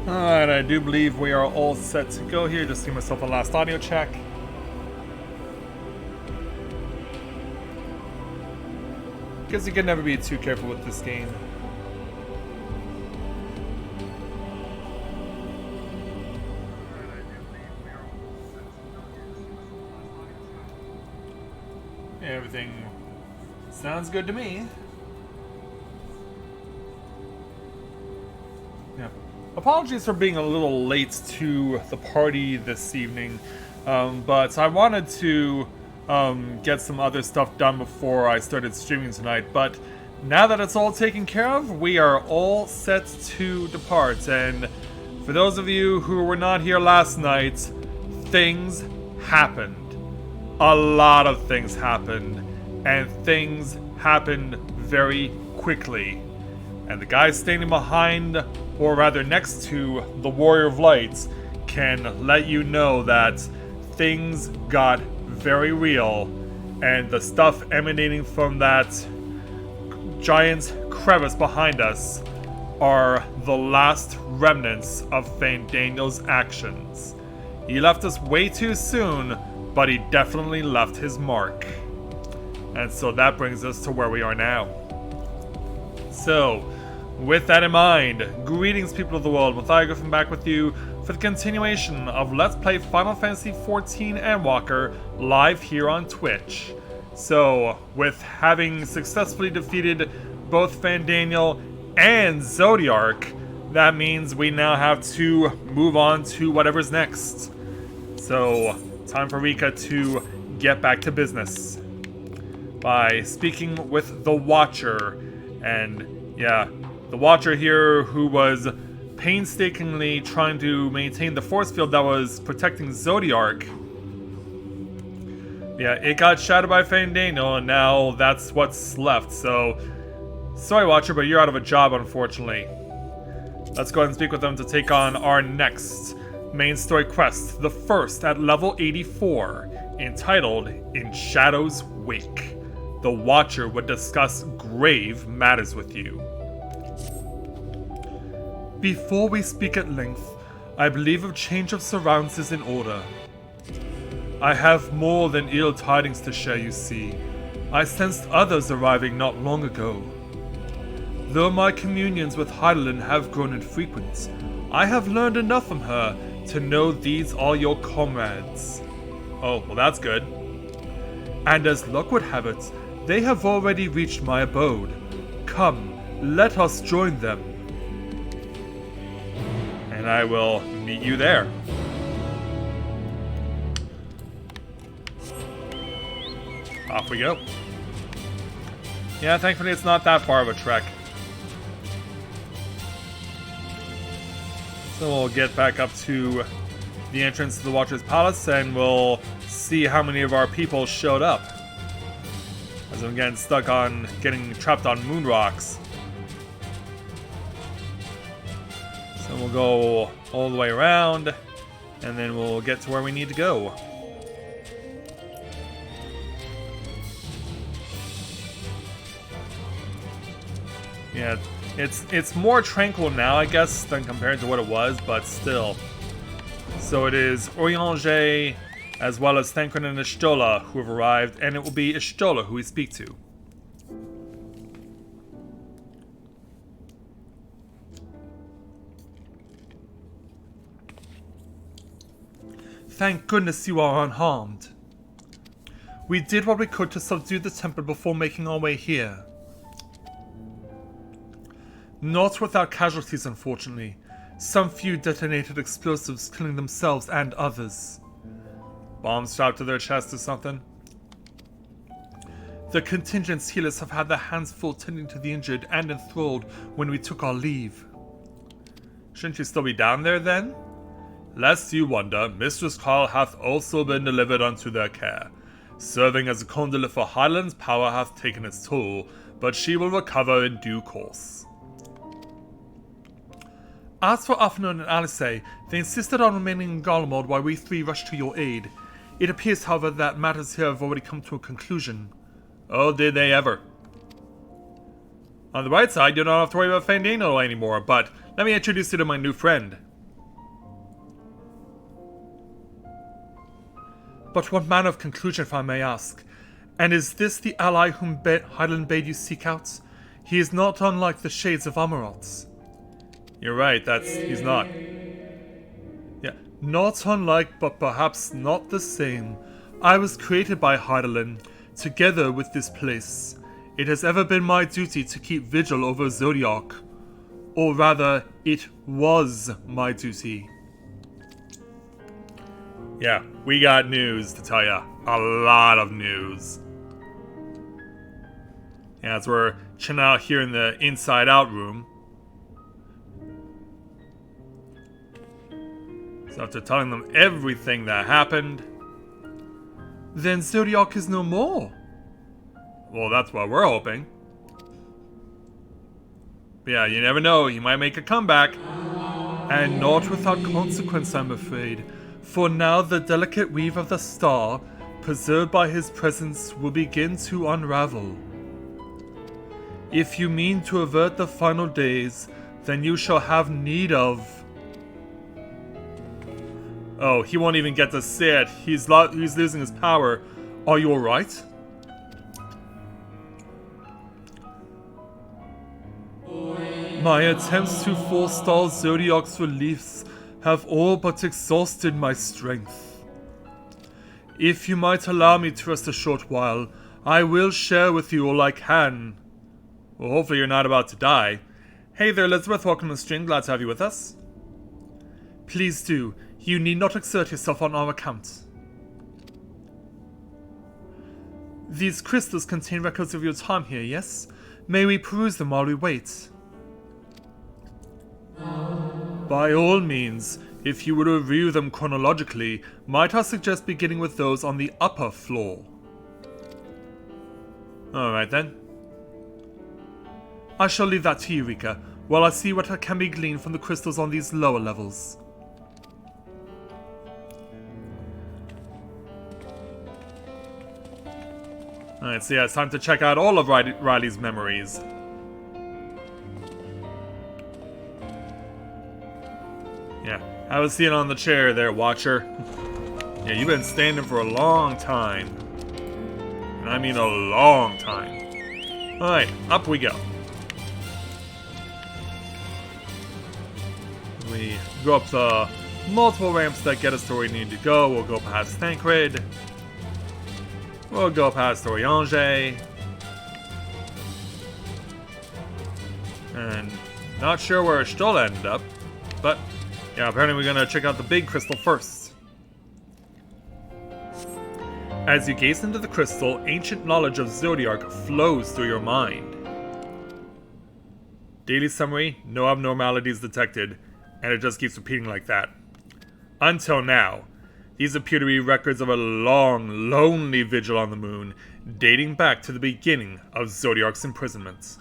Alright, I do believe we are all set to go here. Just give myself a last audio check. Because you can never be too careful with this game. Everything sounds good to me. Yeah. Apologies for being a little late to the party this evening, but I wanted to get some other stuff done before I started streaming tonight. But now that it's all taken care of, we are all set to depart. And for those of you who were not here last night, things happened. A lot of things happened, and things happened very quickly. And the guy standing behind, or rather next to, the Warrior of Light can let you know that things got very real, and the stuff emanating from that giant crevice behind us are the last remnants of Fandaniel's actions. He left us way too soon, but he definitely left his mark. And so that brings us to where we are now. So, with that in mind, greetings people of the world, Matthias Griffin back with you for the continuation of Let's Play Final Fantasy XIV Endwalker live here on Twitch. So, with having successfully defeated both Fandaniel and Zodiark, that means we now have to move on to whatever's next. So, time for Rika to get back to business by speaking with the Watcher. And yeah, the Watcher here who was painstakingly trying to maintain the force field that was protecting Zodiark. Yeah, it got shattered by Fandaniel, and now that's what's left. So, sorry Watcher, but you're out of a job, unfortunately. Let's go ahead and speak with them to take on our next main story quest, the first at level 84, entitled In Shadow's Wake. The Watcher would discuss grave matters with you. Before we speak at length, I believe a change of surrounds is in order. I have more than ill tidings to share, you see. I sensed others arriving not long ago. Though my communions with Heidelin have grown infrequent, I have learned enough from her to know these are your comrades. Oh, well that's good. And as luck would have it, they have already reached my abode. Come, let us join them. And I will meet you there. Off we go. Yeah, thankfully it's not that far of a trek. So we'll get back up to the entrance to the Watcher's Palace and we'll see how many of our people showed up. As I'm getting stuck on getting trapped on moon rocks. So we'll go all the way around and then we'll get to where we need to go. Yeah, it's more tranquil now, I guess, than compared to what it was, but still. So it is Orianger, as well as Thancred and Ishtola who have arrived, and it will be Ishtola who we speak to. Thank goodness you are unharmed. We did what we could to subdue the temple before making our way here. Not without casualties, unfortunately. Some few detonated explosives, killing themselves and others. Bombs strapped to their chests or something? The contingent's healers have had their hands full tending to the injured and enthralled when we took our leave. Shouldn't you still be down there, then? Lest you wonder, Mistress Carl hath also been delivered unto their care. Serving as a conduit for Highland's power hath taken its toll, but she will recover in due course. As for Afnan and Alice, they insisted on remaining in Garlemald while we three rushed to your aid. It appears, however, that matters here have already come to a conclusion. Oh, did they ever. On the bright side, you don't have to worry about Fandaniel anymore, but let me introduce you to my new friend. But what manner of conclusion, if I may ask? And is this the ally whom Hydaelyn bade you seek out? He is not unlike the shades of Amaroth. You're right, he's not. Yeah, not unlike, but perhaps not the same. I was created by Hydaelyn, together with this place. It has ever been my duty to keep vigil over Zodiac. Or rather, it was my duty. Yeah, we got news to tell ya. A lot of news. Yeah, as we're chilling out here in the inside out room. So after telling them everything that happened, then Zodiac is no more. Well, that's what we're hoping. But yeah, you never know, he might make a comeback. And not without consequence, I'm afraid. For now the delicate weave of the star, preserved by his presence, will begin to unravel. If you mean to avert the final days, then you shall have need of... Oh, he won't even get to say it. He's losing his power. Are you alright? My attempts to forestall Zodiac's release have all but exhausted my strength. If you might allow me to rest a short while, I will share with you all I can. Well, hopefully you're not about to die. Hey there, Elizabeth. Welcome to the stream. Glad to have you with us. Please do. You need not exert yourself on our account. These crystals contain records of your time here, yes? May we peruse them while we wait? By all means, if you would review them chronologically, might I suggest beginning with those on the upper floor? Alright then. I shall leave that to you, Rika, while I see what can be gleaned from the crystals on these lower levels. Alright, so yeah, it's time to check out all of Riley's memories. Yeah, I was sitting on the chair there, Watcher. Yeah, you've been standing for a long time. And I mean a long time. Alright, up we go. We go up the multiple ramps that get us to where we need to go. We'll go past Thancred. We'll go past Oriange. And not sure where Stola ended up, but yeah, apparently we're gonna check out the big crystal first. As you gaze into the crystal, ancient knowledge of Zodiac flows through your mind. Daily summary, no abnormalities detected, and it just keeps repeating like that. Until now. These appear to be records of a long, lonely vigil on the moon, dating back to the beginning of Zodiac's imprisonment.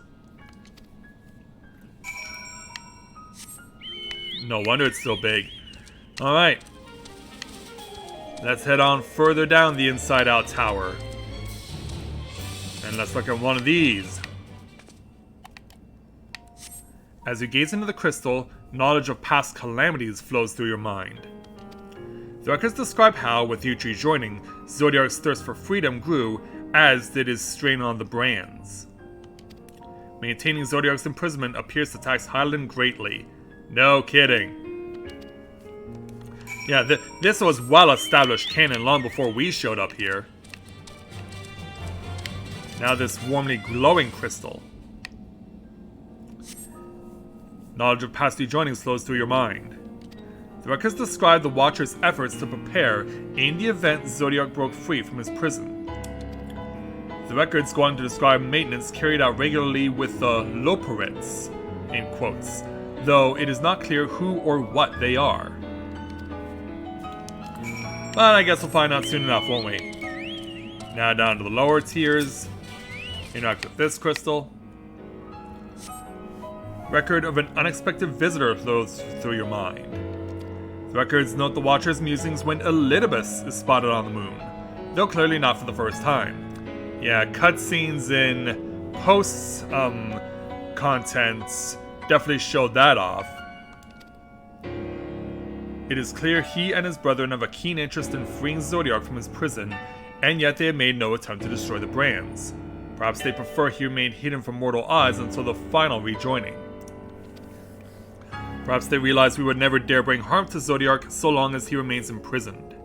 No wonder it's so big. Alright. Let's head on further down the inside-out tower. And let's look at one of these. As you gaze into the crystal, knowledge of past calamities flows through your mind. The records describe how, with each rejoining, Zodiac's thirst for freedom grew, as did his strain on the brands. Maintaining Zodiac's imprisonment appears to tax Hydaelyn greatly. No kidding. Yeah, this was well-established canon long before we showed up here. Now this warmly glowing crystal. Knowledge of past rejoinings flows through your mind. The records describe the Watcher's efforts to prepare in the event Zodiac broke free from his prison. The records go on to describe maintenance carried out regularly with the Loporets, in quotes, though it is not clear who or what they are. But I guess we'll find out soon enough, won't we? Now down to the lower tiers. Interact with this crystal. Record of an unexpected visitor flows through your mind. The records note the Watcher's musings when Elidibus is spotted on the moon, though clearly not for the first time. Yeah, cutscenes in post contents definitely showed that off. It is clear he and his brethren have a keen interest in freeing Zodiac from his prison, and yet they have made no attempt to destroy the brands. Perhaps they prefer he remain hidden from mortal eyes until the final rejoining. Perhaps they realize we would never dare bring harm to Zodiac so long as he remains imprisoned.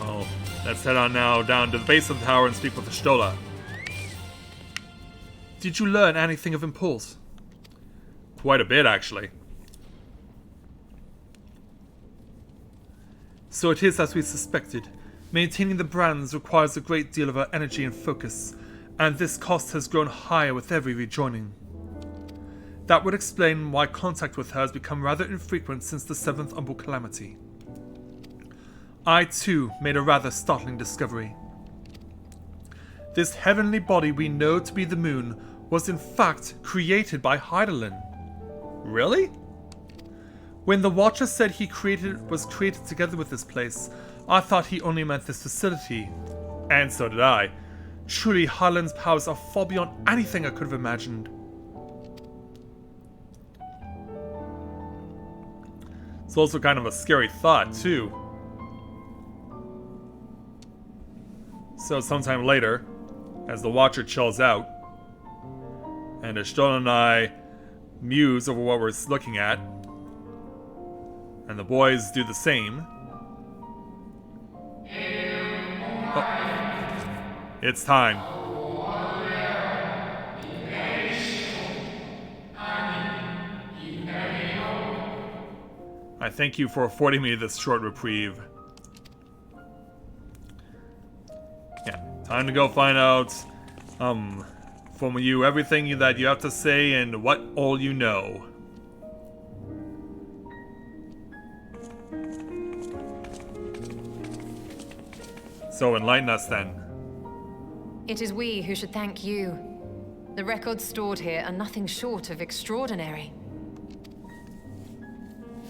Oh, let's head on now down to the base of the tower and speak with the Stola. Did you learn anything of impulse? Quite a bit, actually. So it is as we suspected. Maintaining the brands requires a great deal of our energy and focus, and this cost has grown higher with every rejoining. That would explain why contact with her has become rather infrequent since the 7th Umbral Calamity. I too made a rather startling discovery. This heavenly body we know to be the moon was in fact created by Hydaelyn. Really? When the Watcher said he was created together with this place, I thought he only meant this facility. And so did I. Truly, Hydaelyn's powers are far beyond anything I could have imagined. It's also kind of a scary thought, too. So sometime later, as the Watcher chills out, and Ashton and I muse over what we're looking at, and the boys do the same. Oh, it's time. I thank you for affording me this short reprieve. Yeah, time to go find out, from you everything that you have to say and what all you know. So enlighten us then. It is we who should thank you. The records stored here are nothing short of extraordinary.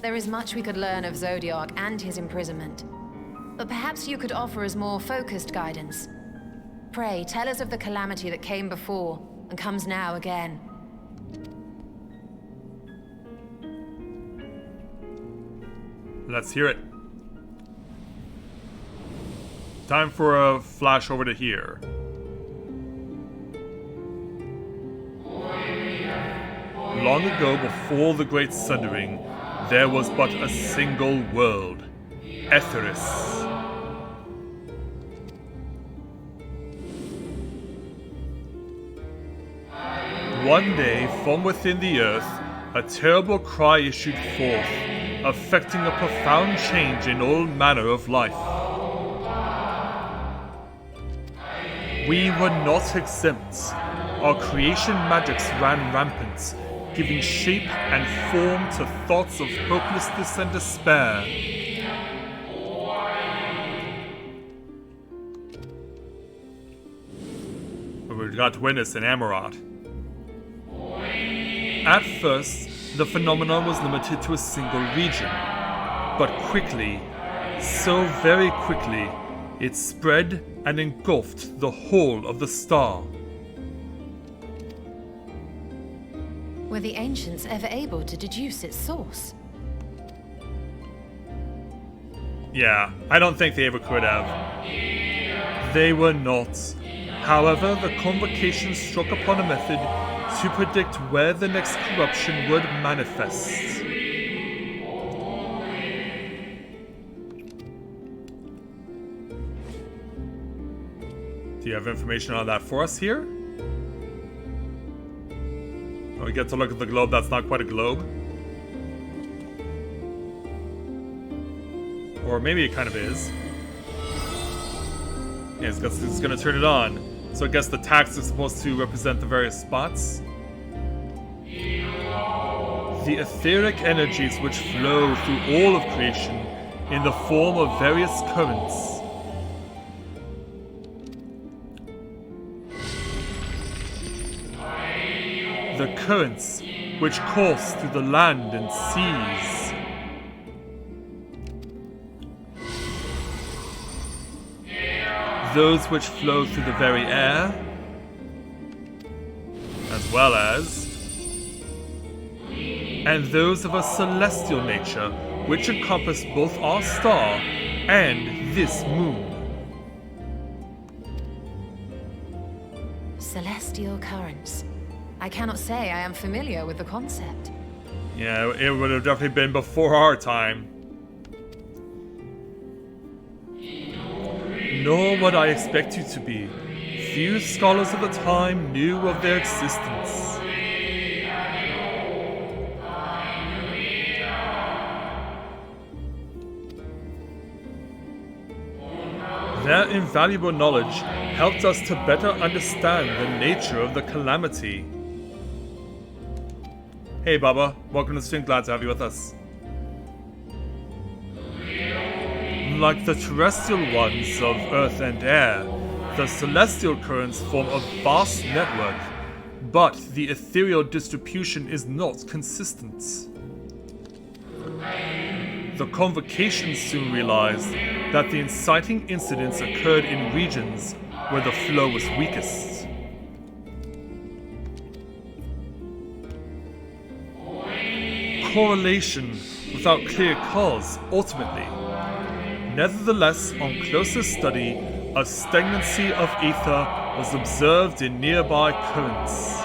There is much we could learn of Zodiac and his imprisonment, but perhaps you could offer us more focused guidance. Pray, tell us of the calamity that came before and comes now again. Let's hear it. Time for a flash over to here. Long ago, before the Great Sundering, there was but a single world, Etheris. One day, from within the earth, a terrible cry issued forth, affecting a profound change in all manner of life. We were not exempt. Our creation magics ran rampant, giving shape and form to thoughts of hopelessness and despair. We got to witness in Amarat. At first, the phenomenon was limited to a single region, but quickly, so very quickly, it spread and engulfed the whole of the star. Were the ancients ever able to deduce its source? Yeah, I don't think they ever could have. They were not. However, the convocation struck upon a method to predict where the next corruption would manifest. Do you have information on that for us here? Oh, we get to look at the globe that's not quite a globe. Or maybe it kind of is. Yeah, it's gonna turn it on. So I guess the tags are supposed to represent the various spots. The etheric energies which flow through all of creation in the form of various currents. The currents which course through the land and seas. Those which flow through the very air, as well as and those of a celestial nature, which encompass both our star and this moon. Celestial currents. I cannot say I am familiar with the concept. Yeah, it would have definitely been before our time. Nor would I expect you to be. Few scholars of the time knew of their existence. Their invaluable knowledge helped us to better understand the nature of the calamity. Hey Bubba, welcome to the stream, glad to have you with us. Like the terrestrial ones of earth and air, the celestial currents form a vast network, but the ethereal distribution is not consistent. The Convocation soon realized that the inciting incidents occurred in regions where the flow was weakest. Correlation without clear cause, ultimately. Nevertheless, on closer study, a stagnancy of ether was observed in nearby currents.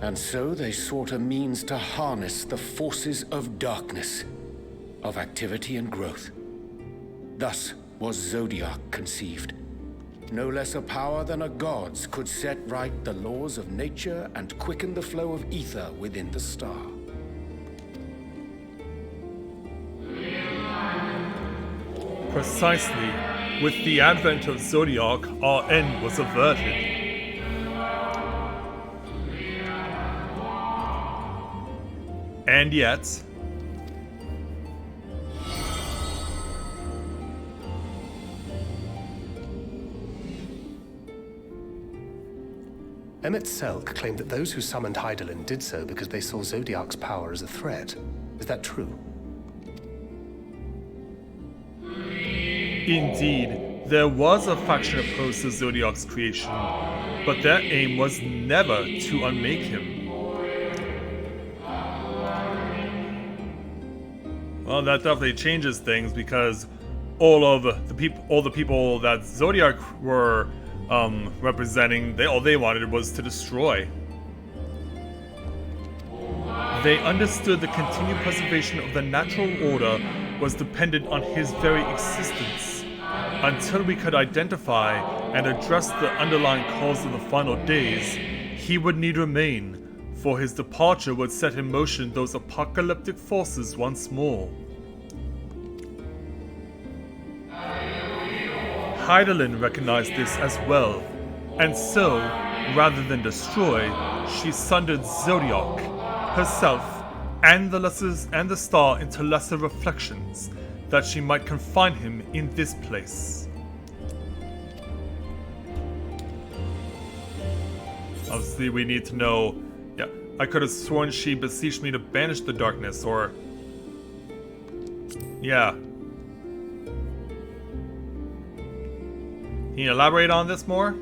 And so they sought a means to harness the forces of darkness, of activity and growth. Thus was Zodiac conceived. No less a power than a god's could set right the laws of nature and quicken the flow of ether within the star. Precisely, with the advent of Zodiac, our end was averted. And yet, Emmett Selk claimed that those who summoned Hydaelyn did so because they saw Zodiac's power as a threat. Is that true? indeed, there was a faction opposed to Zodiac's creation, but their aim was never to unmake him. Well, that definitely changes things because all the people that Zodiac were representing, all they wanted was to destroy. They understood the continued preservation of the natural order was dependent on his very existence. Until we could identify and address the underlying cause of the final days, he would need remain, for his departure would set in motion those apocalyptic forces once more. Hydaelyn recognized this as well, and so, rather than destroy, she sundered Zodiac, herself, and the star into lesser reflections, that she might confine him in this place. Obviously, we need to know. Yeah, I could have sworn she beseeched me to banish the darkness, or. Yeah. Can you elaborate on this more?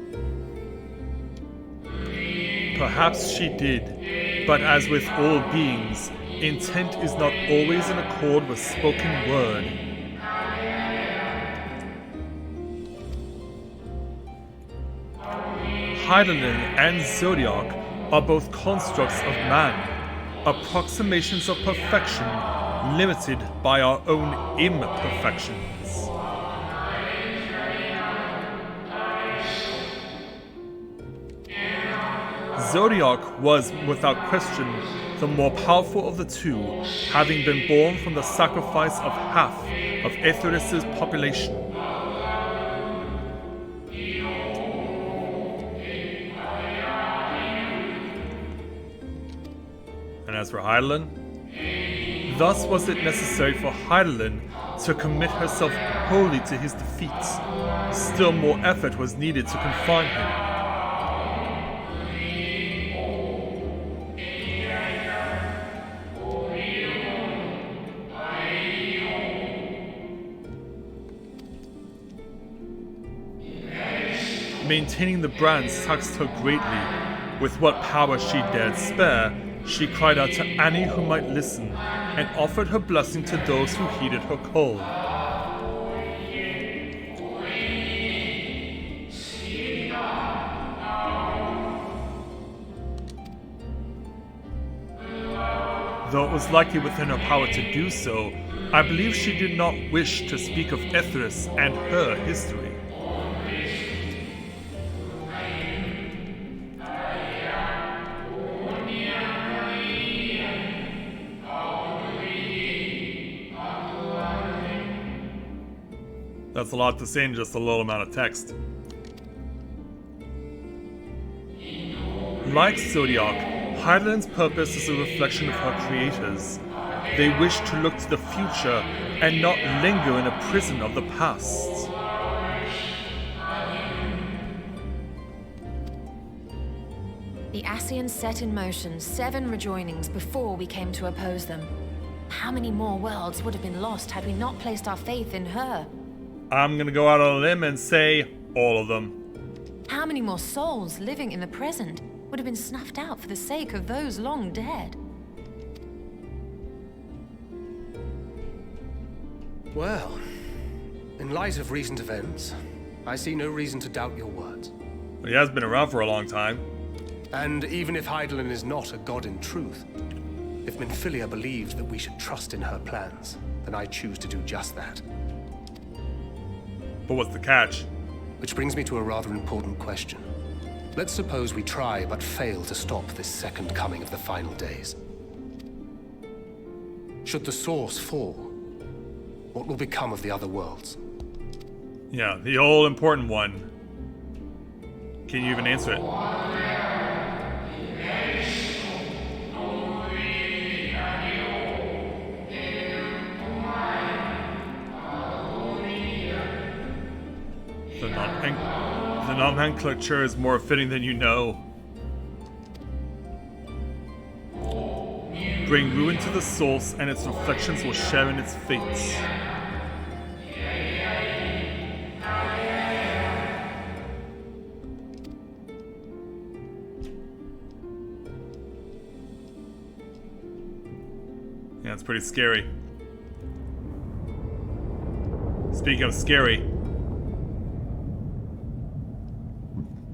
Perhaps she did, but as with all beings, intent is not always in accord with spoken word. Hydaelyn and Zodiac are both constructs of man, approximations of perfection limited by our own imperfections. Zodiac was, without question, the more powerful of the two, having been born from the sacrifice of half of Aetheris's population. And as for Hydaelyn, thus was it necessary for Hydaelyn to commit herself wholly to his defeat. Still more effort was needed to confine him. maintaining the brand taxed her greatly. With what power she dared spare, she cried out to any who might listen, and offered her blessing to those who heeded her call. Though it was likely within her power to do so, I believe she did not wish to speak of Ethris and her history. That's a lot to say in just a little amount of text. Like Zodiac, Heidelind's purpose is a reflection of her creators. They wish to look to the future and not linger in a prison of the past. The Ascians set in motion 7 rejoinings before we came to oppose them. How many more worlds would have been lost had we not placed our faith in her? I'm gonna go out on a limb and say all of them. How many more souls living in the present would have been snuffed out for the sake of those long dead? Well, in light of recent events, I see no reason to doubt your words. He has been around for a long time. And even if Hydaelyn is not a god in truth, if Minfilia believed that we should trust in her plans, then I choose to do just that. But what's the catch? Which brings me to a rather important question. Let's suppose we try but fail to stop this second coming of the final days. Should the source fall, what will become of the other worlds? Yeah, the all important one. Can you even answer it? The nomenclature is more fitting than you know. Bring ruin to the source, and its reflections will share in its fates. Yeah, it's pretty scary. Speaking of scary,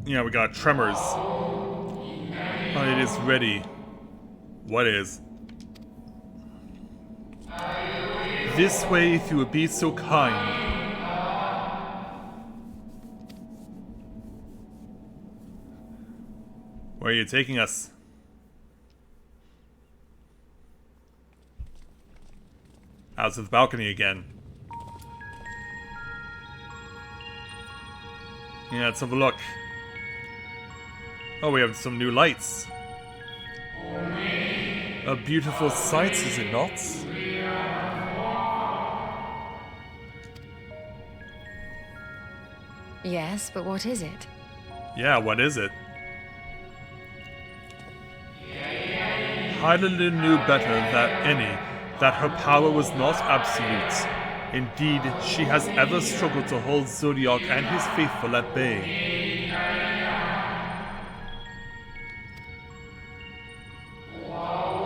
yeah, we got Tremors. Oh, it is ready. What is? This way, if you would be so kind. Where are you taking us? Out to the balcony again. Yeah, let's have a look. Oh, we have some new lights. A beautiful sight, is it not? Yes, but what is it? Yeah, what is it? Hydaelyn knew better than any that her power was not absolute. Indeed, she has ever struggled to hold Zodiac and his faithful at bay.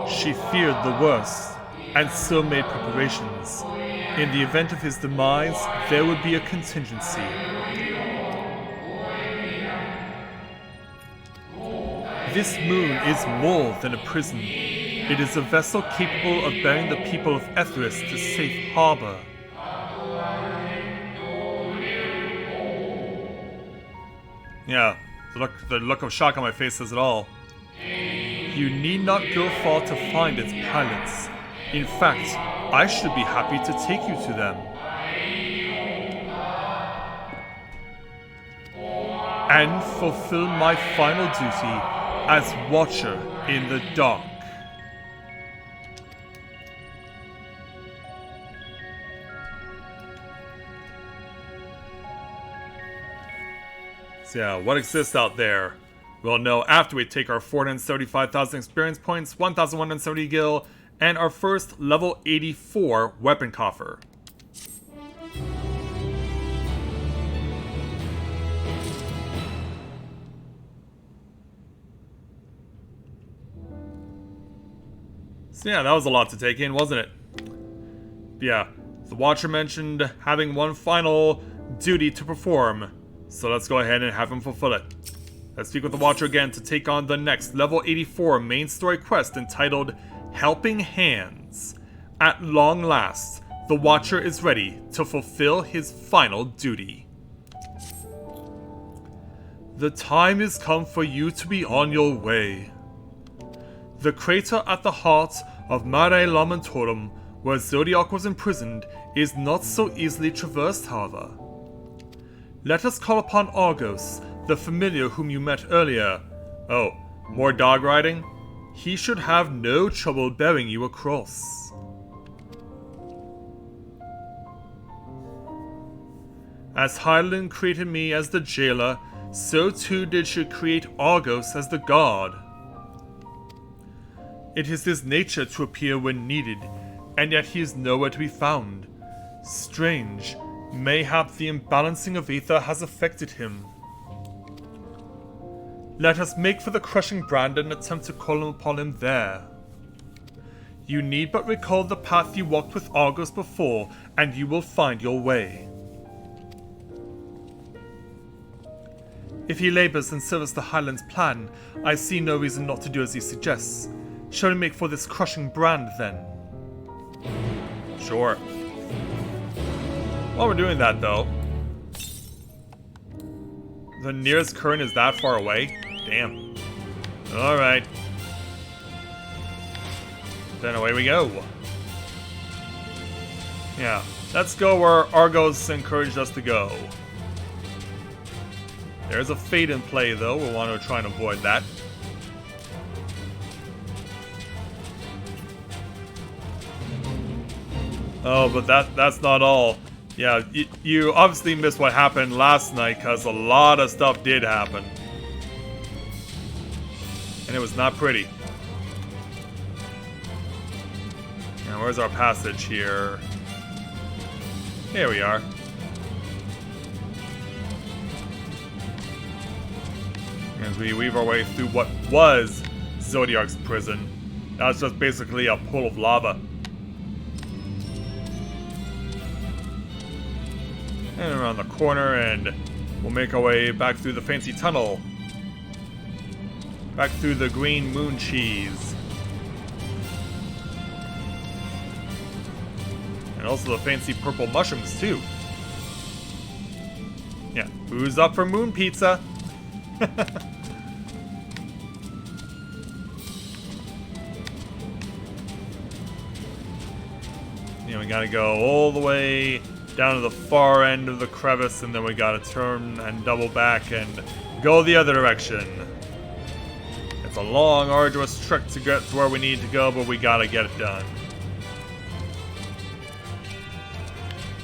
She feared the worst, and so made preparations. In the event of his demise, there would be a contingency. This moon is more than a prison. It is a vessel capable of bearing the people of Ethris to safe harbor. Yeah, the look of shock on my face says it all. You need not go far to find its pilots. In fact, I should be happy to take you to them. And fulfill my final duty as Watcher in the Dark. So yeah, what exists out there? We'll know after we take our 475,000 experience points, 1,170 gil, and our first level 84 weapon coffer. So yeah, that was a lot to take in, wasn't it? Yeah, the Watcher mentioned having one final duty to perform, so let's go ahead and have him fulfill it. Let's speak with the Watcher again to take on the next level 84 main story quest entitled Helping Hands. At long last, the Watcher is ready to fulfill his final duty. The time is come for you to be on your way. The crater at the heart of Mare Lamentorum, where Zodiac was imprisoned, is not so easily traversed, however. Let us call upon Argos, the familiar whom you met earlier. Oh, more dog riding? He should have no trouble bearing you across. As Hydaelyn created me as the jailer, so too did she create Argos as the guard. It is his nature to appear when needed, and yet he is nowhere to be found. Strange. Mayhap the imbalancing of ether has affected him. Let us make for the crushing brand and attempt to call upon him there. You need but recall the path you walked with Argos before, and you will find your way. If he labors in service to Hydaelyn's plan, I see no reason not to do as he suggests. Shall we make for this crushing brand, then? Sure. While we're doing that, though... The nearest current is that far away? Damn. Alright. Then away we go. Yeah. Let's go where Argos encouraged us to go. There's a fate in play, though. We'll want to try and avoid that. Oh, but that's not all. Yeah, you obviously missed what happened last night, because a lot of stuff did happen. And it was not pretty. Now, where's our passage here? Here we are. As we weave our way through what was Zodiac's prison. Now it's just basically a pool of lava. And around the corner, and we'll make our way back through the fancy tunnel. Back through the green moon cheese. And also the fancy purple mushrooms, too. Yeah, who's up for moon pizza? Yeah, we gotta go all the way down to the far end of the crevice, and then we gotta turn and double back and go the other direction. It's a long, arduous trek to get to where we need to go, but we gotta get it done.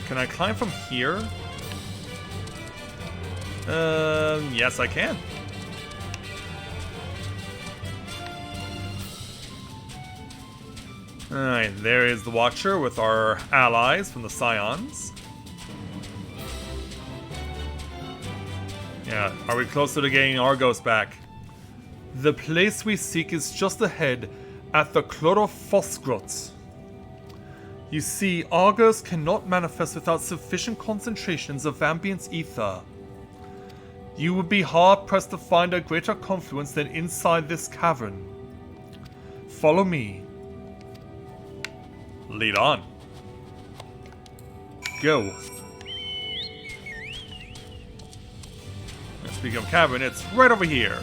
Can I climb from here? Yes I can. Alright, there is the Watcher with our allies from the Scions. Yeah, are we closer to getting Argos back? The place we seek is just ahead, at the Chlorophosgrot. You see, Argos cannot manifest without sufficient concentrations of ambient ether. You would be hard-pressed to find a greater confluence than inside this cavern. Follow me. Lead on. Go. Speaking of cavern, it's right over here.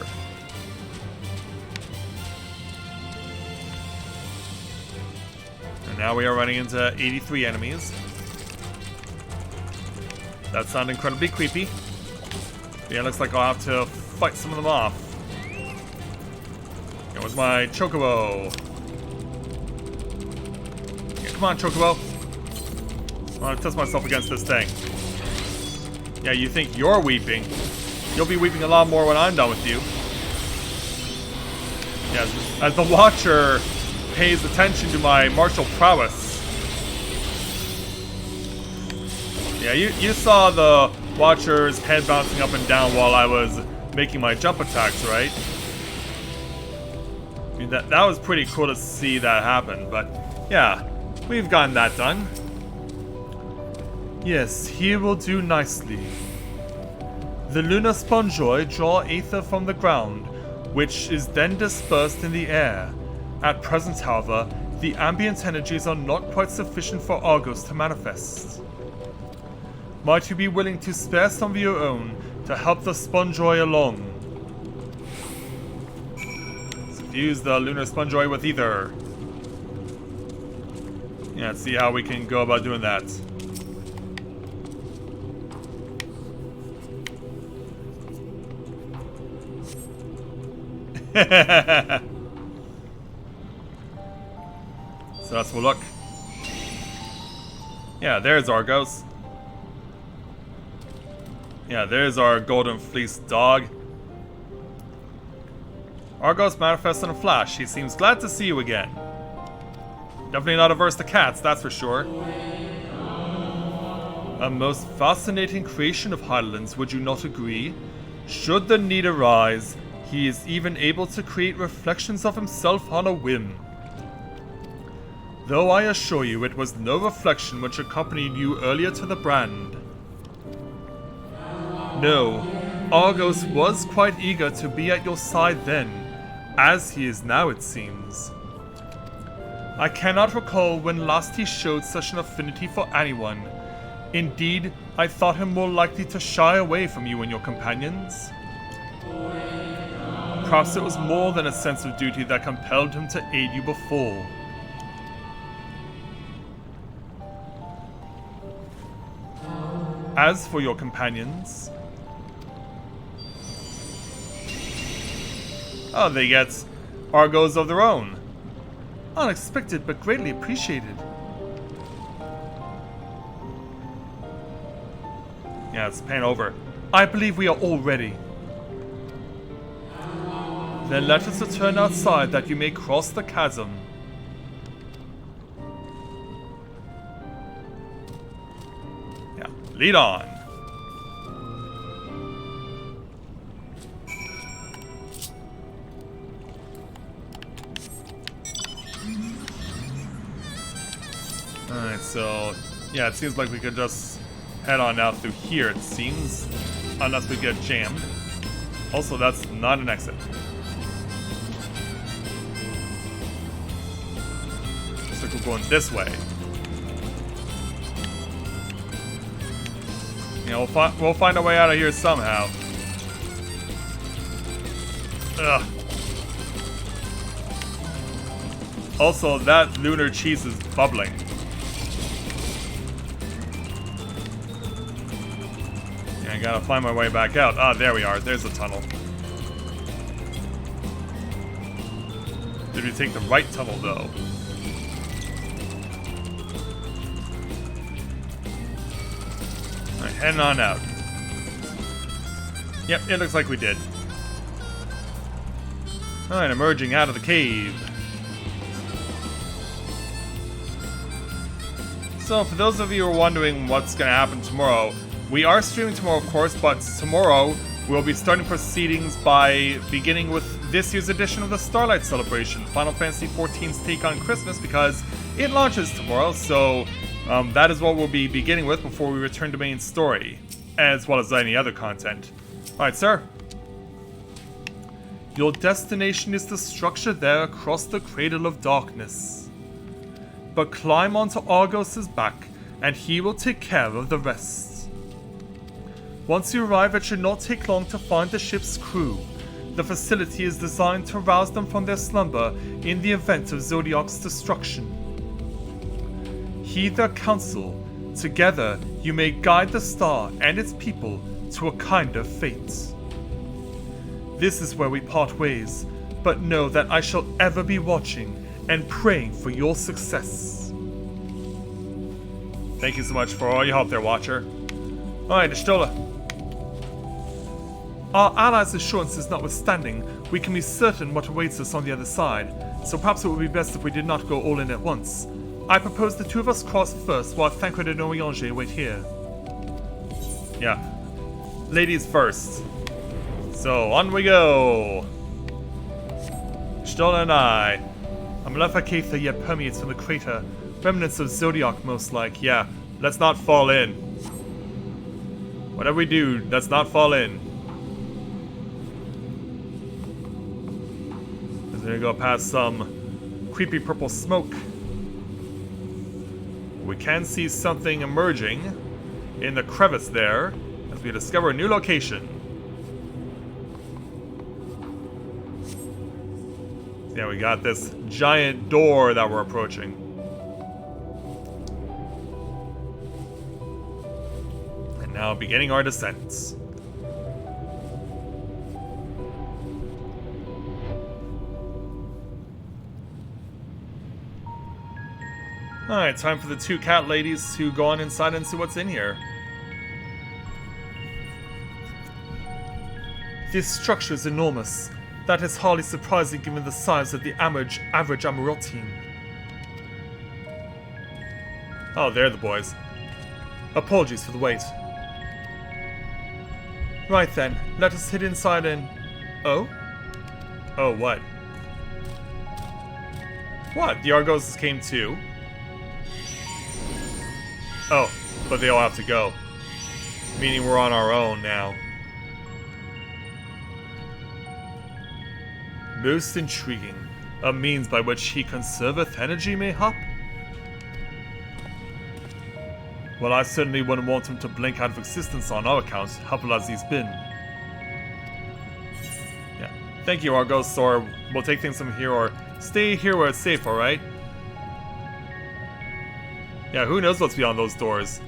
And now we are running into 83 enemies. That sounds incredibly creepy. Yeah, looks like I'll have to fight some of them off. Here was my Chocobo. Yeah, come on, Chocobo. I want to test myself against this thing. Yeah, you think you're weeping. You'll be weeping a lot more when I'm done with you. Yeah, as the Watcher pays attention to my martial prowess. Yeah, you saw the Watcher's head bouncing up and down while I was making my jump attacks, right? I mean, that was pretty cool to see that happen, but yeah, we've gotten that done. Yes, he will do nicely. The lunar spongoi draw aether from the ground, which is then dispersed in the air. At present, however, the ambient energies are not quite sufficient for Argos to manifest. Might you be willing to spare some of your own to help the spongoi along? Use the lunar spongoi with ether. Yeah, let's see how we can go about doing that. So let's look. Yeah, there's Argos. Yeah, there's our golden fleece dog. Argos manifests in a flash. He seems glad to see you again. Definitely not averse to cats, that's for sure. A most fascinating creation of Hydaelyn's, would you not agree? Should the need arise, he is even able to create reflections of himself on a whim. Though I assure you it was no reflection which accompanied you earlier to the brand. No, Argos was quite eager to be at your side then, as he is now it seems. I cannot recall when last he showed such an affinity for anyone. Indeed, I thought him more likely to shy away from you and your companions. Perhaps it was more than a sense of duty that compelled him to aid you before. As for your companions... Oh, they get Argos of their own. Unexpected, but greatly appreciated. Yeah, let's pan over. I believe we are all ready. Then let us return outside that you may cross the chasm. Yeah, lead on. Alright, so yeah, it seems like we could just head on out through here, it seems. Unless we get jammed. Also, that's not an exit. Looks like we're going this way. Yeah, we'll find a way out of here somehow. Ugh. Also, that lunar cheese is bubbling. I gotta find my way back out. Ah, there we are. There's the tunnel. Did we take the right tunnel, though? Alright, heading on out. Yep, it looks like we did. Alright, emerging out of the cave. So, for those of you who are wondering what's gonna happen tomorrow, we are streaming tomorrow, of course, but tomorrow we'll be starting proceedings by beginning with this year's edition of the Starlight Celebration, Final Fantasy XIV's take on Christmas, because it launches tomorrow, so that is what we'll be beginning with before we return to main story, as well as any other content. Alright, sir. Your destination is the structure there across the Cradle of Darkness. But climb onto Argos' back, and he will take care of the rest. Once you arrive, it should not take long to find the ship's crew. The facility is designed to rouse them from their slumber in the event of Zodiac's destruction. Heed their counsel. Together, you may guide the star and its people to a kinder fate. This is where we part ways, but know that I shall ever be watching and praying for your success. Thank you so much for all your help there, Watcher. Alright, Ishtola. Our allies' assurances notwithstanding, we can be certain what awaits us on the other side, so perhaps it would be best if we did not go all in at once. I propose the two of us cross first, while Thancred and Oriange wait here. Yeah. Ladies first. So, on we go! still an eye. A maleficator yet permeates from the crater. Remnants of Zodiac, most like. Yeah, let's not fall in. Whatever we do, let's not fall in. As we go past some creepy purple smoke, we can see something emerging in the crevice there as we discover a new location. Yeah, we got this giant door that we're approaching. And now beginning our descent. Alright, time for the two cat ladies to go on inside and see what's in here. This structure is enormous. That is hardly surprising given the size of the average Amaral team. Oh, they're the boys. Apologies for the wait. Right then, let us head inside and... Oh? Oh, what? What? The Argos came too? Oh, but they all have to go. Meaning we're on our own now. Most intriguing. A means by which he conserveth energy, mayhap? Well, I certainly wouldn't want him to blink out of existence on our account, helpful as he's been. Yeah. Thank you, Argos, or we'll take things from here, or stay here where it's safe, alright? Yeah, who knows what's beyond those doors?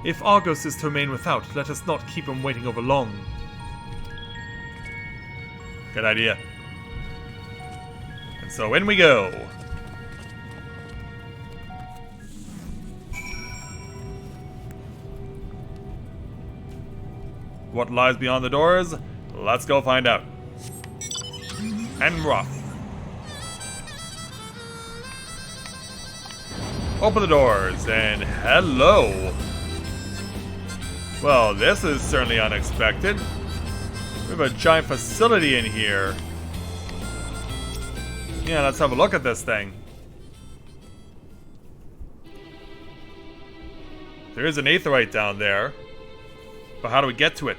If Argos is to remain without, let us not keep him waiting over long. Good idea. And so in we go. What lies beyond the doors? Let's go find out. And rough. Open the doors, and hello! Well, this is certainly unexpected. We have a giant facility in here. Yeah, let's have a look at this thing. There is an aetheryte down there. But how do we get to it?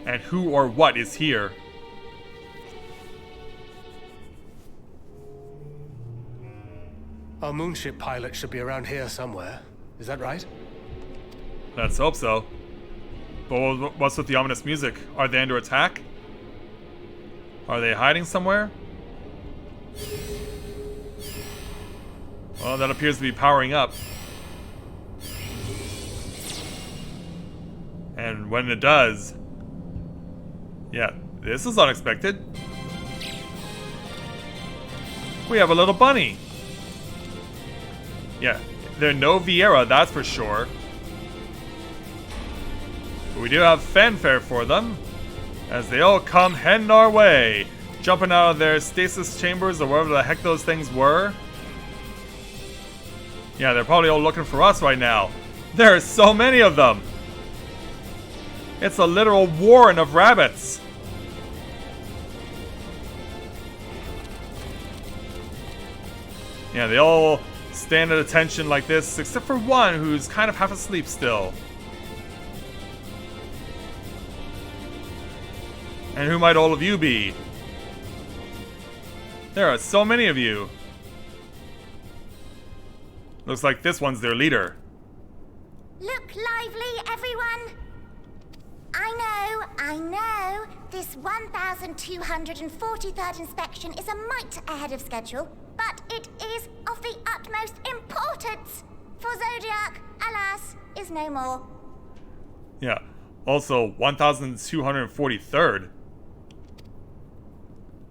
And who or what is here? Our moonship pilot should be around here somewhere. Is that right? Let's hope so. But what's with the ominous music? Are they under attack? Are they hiding somewhere? Well, that appears to be powering up. And when it does... Yeah, this is unexpected. We have a little bunny. Yeah, they're no Vieira, that's for sure. But we do have fanfare for them, as they all come heading our way, jumping out of their stasis chambers or wherever the heck those things were. Yeah, they're probably all looking for us right now. There are so many of them. It's a literal warren of rabbits. Yeah, they all stand at attention like this, except for one who's kind of half asleep still. And who might all of you be? There are so many of you. Looks like this one's their leader. Look lively, everyone! I know. This 1243rd inspection is a mite ahead of schedule, but it is of the utmost importance, for Zodiac, alas, is no more. Yeah, also 1243rd.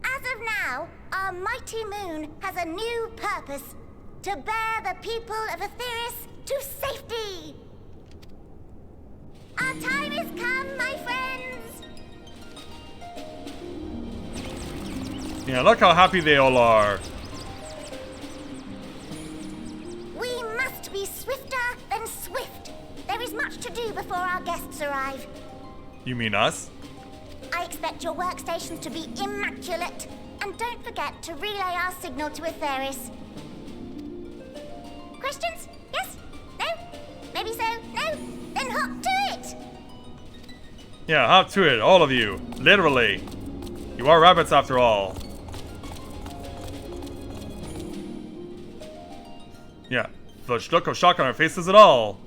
As of now, our mighty moon has a new purpose, to bear the people of Etheris to safety. Our time has come, my friends! Yeah, look how happy they all are. We must be swifter than swift. There is much to do before our guests arrive. You mean us? I expect your workstations to be immaculate. And don't forget to relay our signal to Aetheris. Questions? Yes? No? Maybe so? No? Then hop to it! Yeah, hop to it, all of you. Literally. You are rabbits after all. Yeah, the look of shock on her face is it all.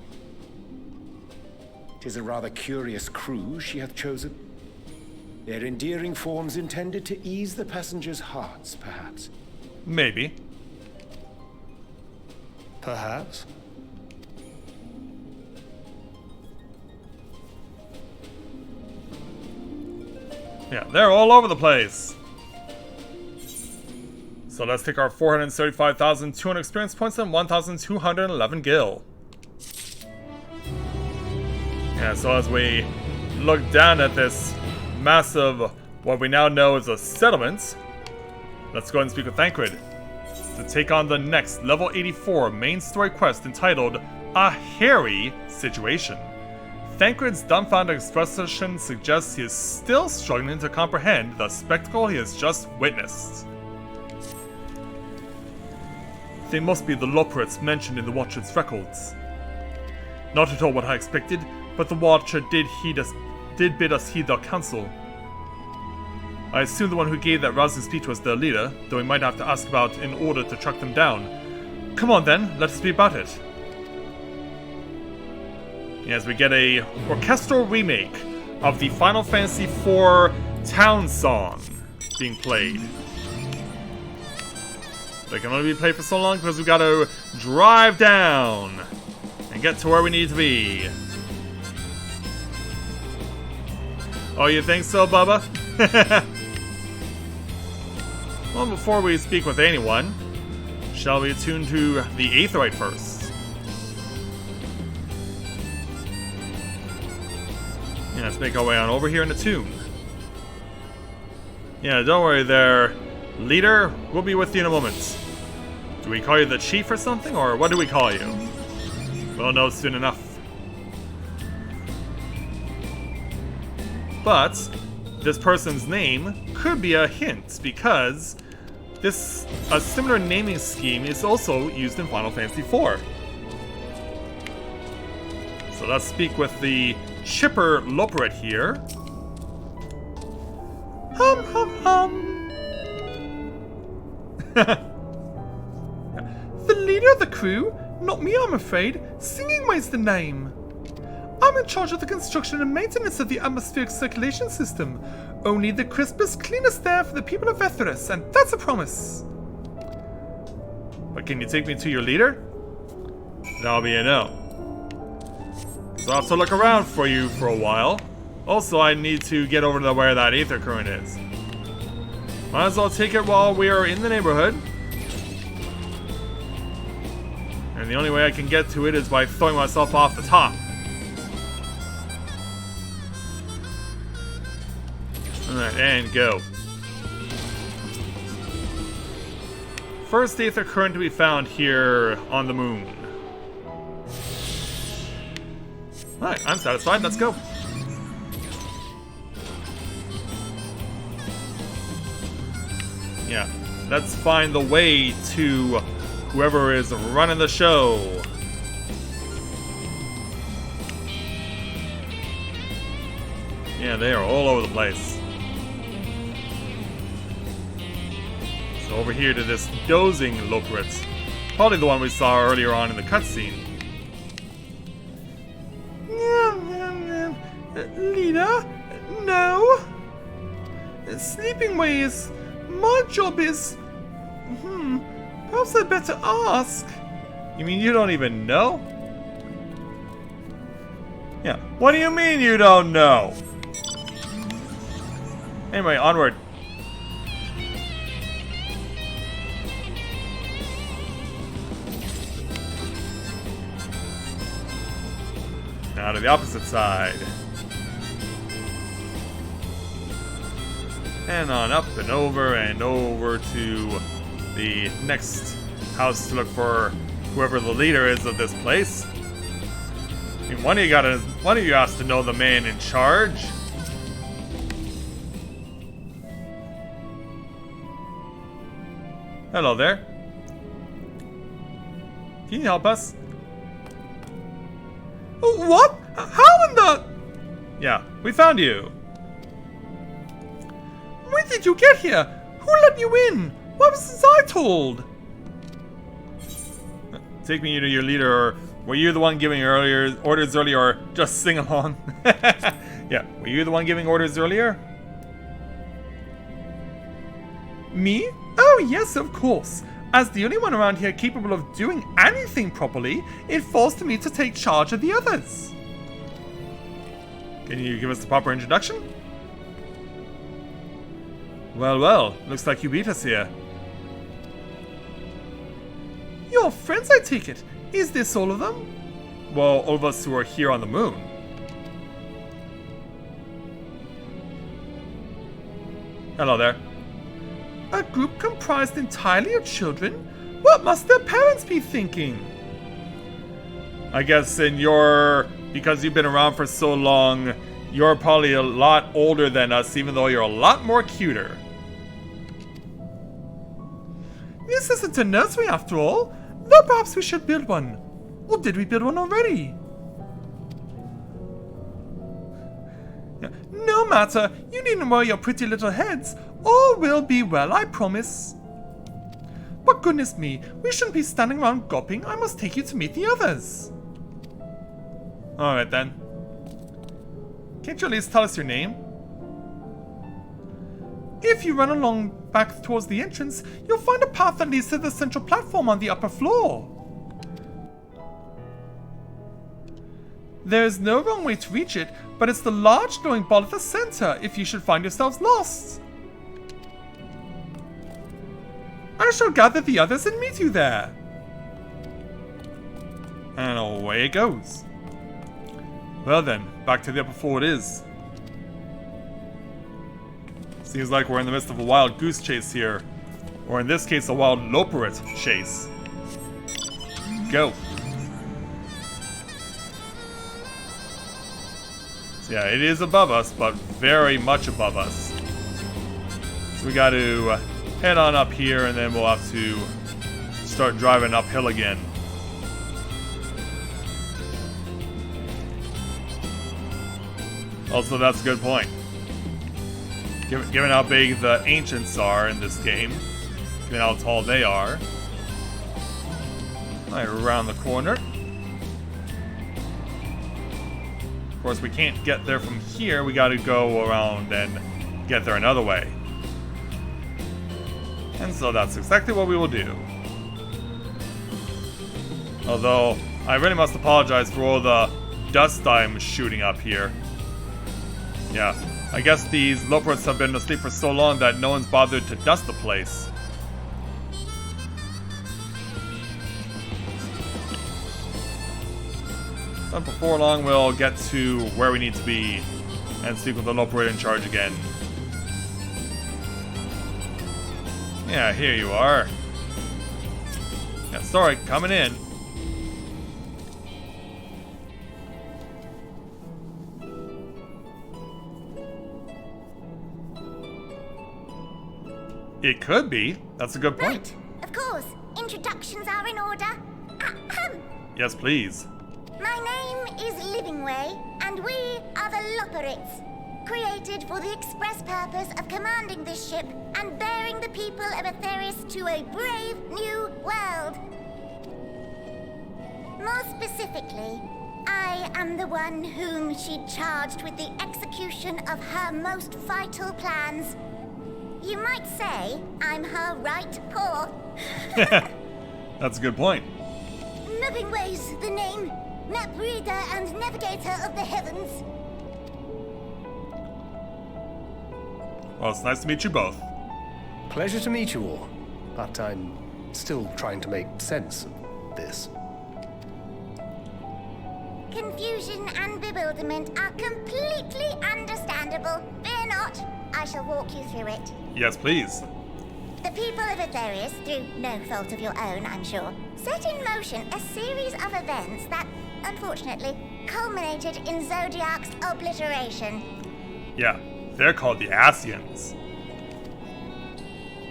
'Tis a rather curious crew she hath chosen. Their endearing forms intended to ease the passengers' hearts, perhaps. Maybe. Perhaps. Yeah, they're all over the place. So let's take our 435,200 experience points and 1,211 gil. Yeah, so as we look down at this massive, what we now know is a settlement, let's go ahead and speak with Thancred to take on the next level 84 main story quest entitled A Hairy Situation. Thancred's dumbfounded expression suggests he is still struggling to comprehend the spectacle he has just witnessed. They must be the Loporits mentioned in the Watcher's records. Not at all what I expected, but the Watcher did bid us heed their counsel. I assume the one who gave that rousing speech was their leader, though we might have to ask about in order to track them down. Come on then, let us be about it. As we get a orchestral remake of the Final Fantasy IV Town Song being played. They can only be played for so long because we gotta drive down and get to where we need to be. Oh, you think so, Bubba? Well, before we speak with anyone, shall we attune to the Aetheryte first? Yeah, let's make our way on over here in the tomb. Yeah, don't worry there, leader. We'll be with you in a moment. Do we call you the chief or something, or what do we call you? We'll know soon enough. But this person's name could be a hint, because a similar naming scheme is also used in Final Fantasy IV. So let's speak with the Chipper Loporit here. Hum hum hum. The leader of the crew? Not me, I'm afraid. Singing Way's the name. I'm in charge of the construction and maintenance of the atmospheric circulation system. Only the crispest, cleanest air for the people of Aetheris, and that's a promise. But can you take me to your leader? That'll be a no. So I'll have to look around for you for a while. Also, I need to get over to where that Aether current is. Might as well take it while we are in the neighborhood. And the only way I can get to it is by throwing myself off the top. Alright, and go. First Aether current to be found here on the moon. Alright, I'm satisfied, let's go. Yeah, let's find the way to whoever is running the show. Yeah, they are all over the place. So over here to this dozing Loporit. Probably the one we saw earlier on in the cutscene. Leader? No? Sleeping ways. My job is... Perhaps I'd better ask. You mean you don't even know? Yeah, what do you mean you don't know? Anyway, onward. Now to the opposite side. And on up and over to the next house to look for whoever the leader is of this place. I mean, one of you has to know the man in charge. Hello there. Can you help us? What? How in the... Yeah, we found you. When did you get here? Who let you in? Why wasn't I told? Take me to your leader, or were you the one giving orders earlier, or just sing along? Yeah, were you the one giving orders earlier? Me? Oh yes, of course. As the only one around here capable of doing anything properly, it falls to me to take charge of the others. Can you give us the proper introduction? Well, looks like you beat us here. Your friends, I take it. Is this all of them? Well, all of us who are here on the moon. Hello there. A group comprised entirely of children? What must their parents be thinking? I guess because you've been around for so long, you're probably a lot older than us, even though you're a lot more cuter. This isn't a nursery after all. Though perhaps we should build one. Or did we build one already? No matter. You needn't worry your pretty little heads. All will be well, I promise. But goodness me, we shouldn't be standing around gawping. I must take you to meet the others. Alright then. Can't you at least tell us your name? If you run along back towards the entrance, you'll find a path that leads to the central platform on the upper floor. There is no wrong way to reach it, but it's the large glowing ball at the center if you should find yourselves lost. I shall gather the others and meet you there. And away it goes. Well then, back to the upper floor it is. Seems like we're in the midst of a wild goose chase here. Or in this case, a wild loperate chase. Go. So yeah, it is above us, but very much above us. So we got to head on up here, and then we'll have to start driving uphill again. Also, that's a good point. Given how big the ancients are in this game, given how tall they are. Right around the corner. Of course, we can't get there from here. We gotta go around and get there another way. And so that's exactly what we will do. Although, I really must apologize for all the dust I'm shooting up here. Yeah. I guess these loperates have been asleep for so long that no one's bothered to dust the place. But before long, we'll get to where we need to be and speak with the loperator in charge again. Yeah, here you are. Yeah, sorry, coming in. It could be. That's a good point. Right, of course. Introductions are in order. Ahem. Yes, please. My name is Livingway, and we are the Loperates, created for the express purpose of commanding this ship and bearing the people of Aetheris to a brave new world. More specifically, I am the one whom she charged with the execution of her most vital plans. You might say I'm her right paw. That's a good point. Livingway's the name. Map reader and navigator of the heavens. Well, it's nice to meet you both. Pleasure to meet you all, but I'm still trying to make sense of this. Confusion and bewilderment are completely understandable. Fear not, I shall walk you through it. Yes, please. The people of Aetheris, through no fault of your own, I'm sure, set in motion a series of events that, unfortunately, culminated in Zodiac's obliteration. Yeah, they're called the Asians.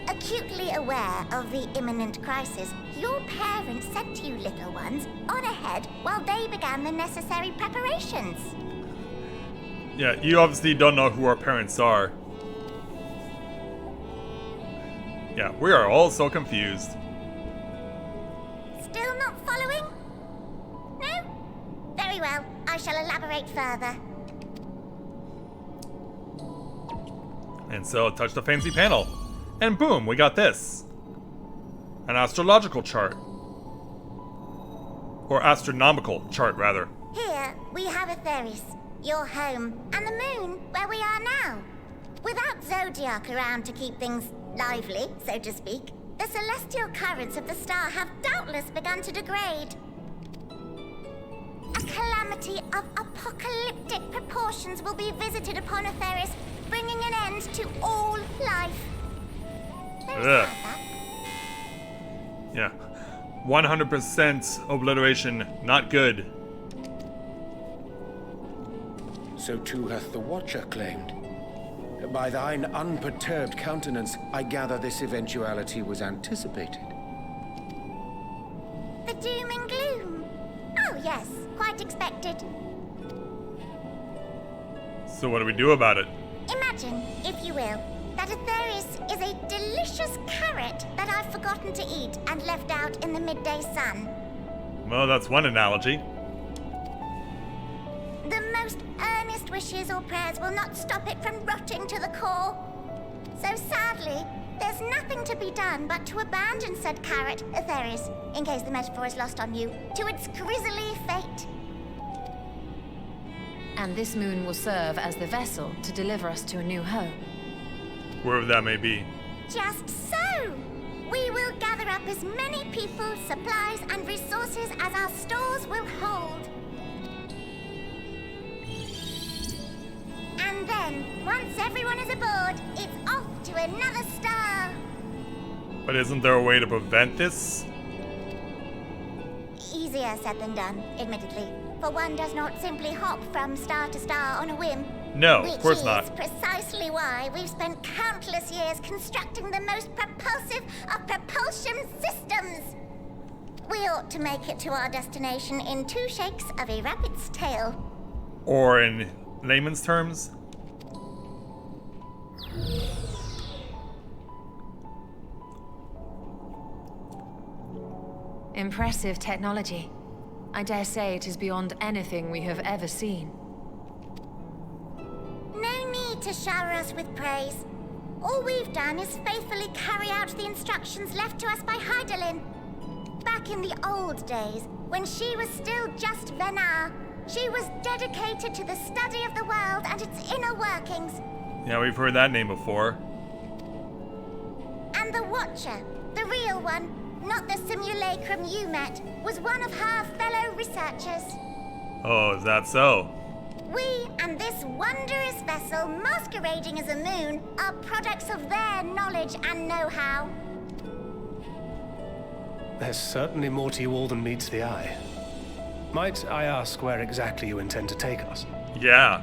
A Acutely aware of the imminent crisis, your parents sent you little ones on ahead while they began the necessary preparations. Yeah, you obviously don't know who our parents are. Yeah, we are all so confused. Still not following? No? Very well, I shall elaborate further. And so touch the fancy panel. And boom, we got this. An astrological chart. Or astronomical chart, rather. Here, we have Atheris, your home, and the moon, where we are now. Without Zodiac around to keep things lively, so to speak, the celestial currents of the star have doubtless begun to degrade. A calamity of apocalyptic proportions will be visited upon Atheris, bringing an end to all life. Ugh. Yeah. 100% obliteration. Not good. So too hath the Watcher claimed. By thine unperturbed countenance, I gather this eventuality was anticipated. The doom and gloom. Oh yes, quite expected. So what do we do about it? Imagine, if you will, that Atheris is a delicious carrot that I've forgotten to eat and left out in the midday sun. Well, that's one analogy. The most earnest wishes or prayers will not stop it from rotting to the core. So sadly, there's nothing to be done but to abandon said carrot, Atheris, in case the metaphor is lost on you, to its grisly fate. And this moon will serve as the vessel to deliver us to a new home. Wherever that may be. Just so! We will gather up as many people, supplies, and resources as our stores will hold. And then, once everyone is aboard, it's off to another star. But isn't there a way to prevent this? Easier said than done, admittedly. For one does not simply hop from star to star on a whim. No, of course not. Which is precisely why we've spent countless years constructing the most propulsive of propulsion systems. We ought to make it to our destination in 2 shakes of a rabbit's tail. Or in layman's terms? Impressive technology. I dare say it is beyond anything we have ever seen. No need to shower us with praise. All we've done is faithfully carry out the instructions left to us by Hydaelyn. Back in the old days, when she was still just Venar, she was dedicated to the study of the world and its inner workings. Yeah, we've heard that name before. And the Watcher, the real one, not the simulacrum you met, was one of her fellow researchers. Oh, is that so? We and this wondrous vessel masquerading as a moon are products of their knowledge and know-how. There's certainly more to you all than meets the eye. Might I ask where exactly you intend to take us? Yeah.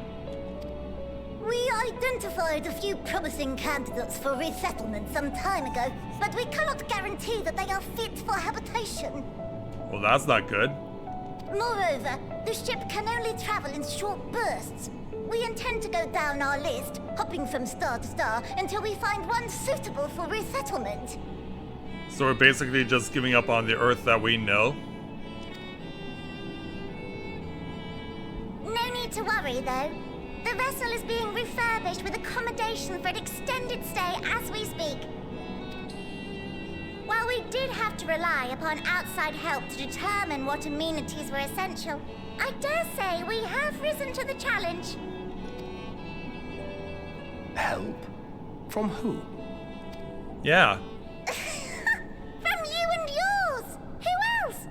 We identified a few promising candidates for resettlement some time ago, but we cannot guarantee that they are fit for habitation. Well, that's not good. Moreover, the ship can only travel in short bursts. We intend to go down our list, hopping from star to star, until we find one suitable for resettlement. So we're basically just giving up on the Earth that we know? No need to worry, though. The vessel is being refurbished with accommodation for an extended stay as we speak. While we did have to rely upon outside help to determine what amenities were essential, I dare say we have risen to the challenge. Help? From who? Yeah. From you and yours! Who else?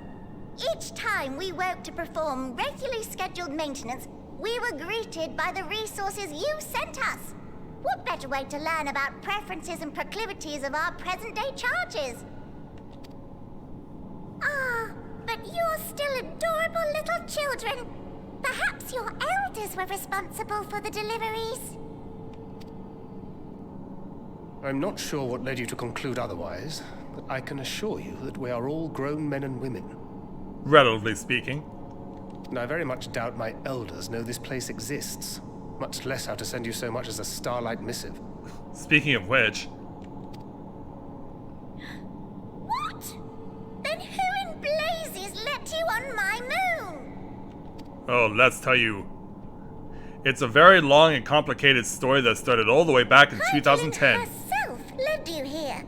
Each time we woke to perform regularly scheduled maintenance, we were greeted by the resources you sent us. What better way to learn about preferences and proclivities of our present-day charges? Ah, but you're still adorable little children. Perhaps your elders were responsible for the deliveries. I'm not sure what led you to conclude otherwise, but I can assure you that we are all grown men and women. Relatively speaking. And I very much doubt my elders know this place exists, much less how to send you so much as a starlight missive. Speaking of which... What? Then who in blazes let you on my moon? Oh, let's tell you. It's a very long and complicated story that started all the way back in 2010. Herself led you here.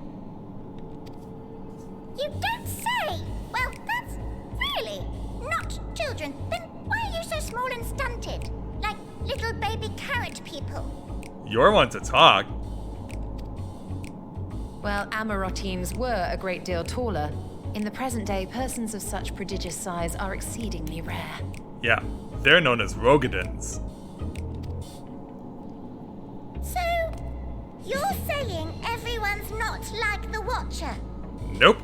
You don't say. Well, that's really not children. Then why are you so small and stunted? Like little baby carrot people. You're one to talk. Well, Amarotims were a great deal taller. In the present day, persons of such prodigious size are exceedingly rare. Yeah, they're known as Rogadins. So, you're saying everyone's not like the Watcher? Nope.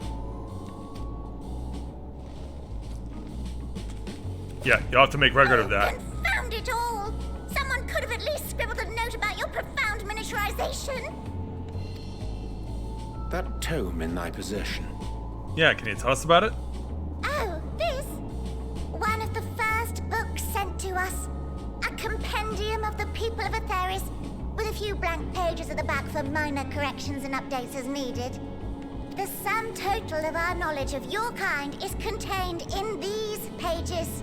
Yeah, you'll have to make record of that. Confound it all! Someone could have at least scribbled a note about your profound miniaturization. That tome in thy possession. Yeah, can you tell us about it? Oh, this? One of the first books sent to us. A compendium of the people of Aetheris, with a few blank pages at the back for minor corrections and updates as needed. The sum total of our knowledge of your kind is contained in these pages.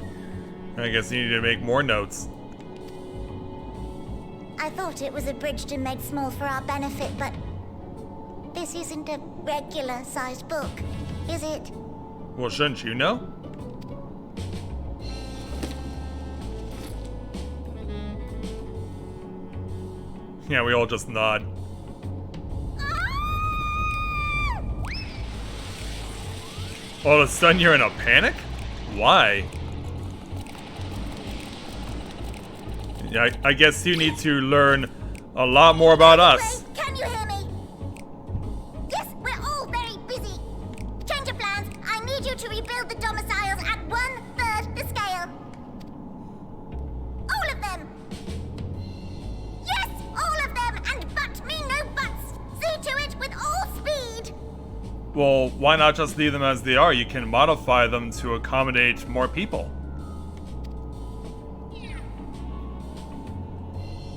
I guess you need to make more notes. I thought it was abridged and made small for our benefit, but this isn't a regular-sized book, is it? Well, shouldn't you know? Yeah, we all just nod. All of a sudden you're in a panic? Why? Yeah, I guess you need to learn a lot more about us. Wait, can you hear me? Yes, we're all very busy. Change of plans. I need you to rebuild the domiciles at 1/3 the scale. All of them. Yes, all of them, and but me no buts. See to it with all speed. Well, why not just leave them as they are? You can modify them to accommodate more people.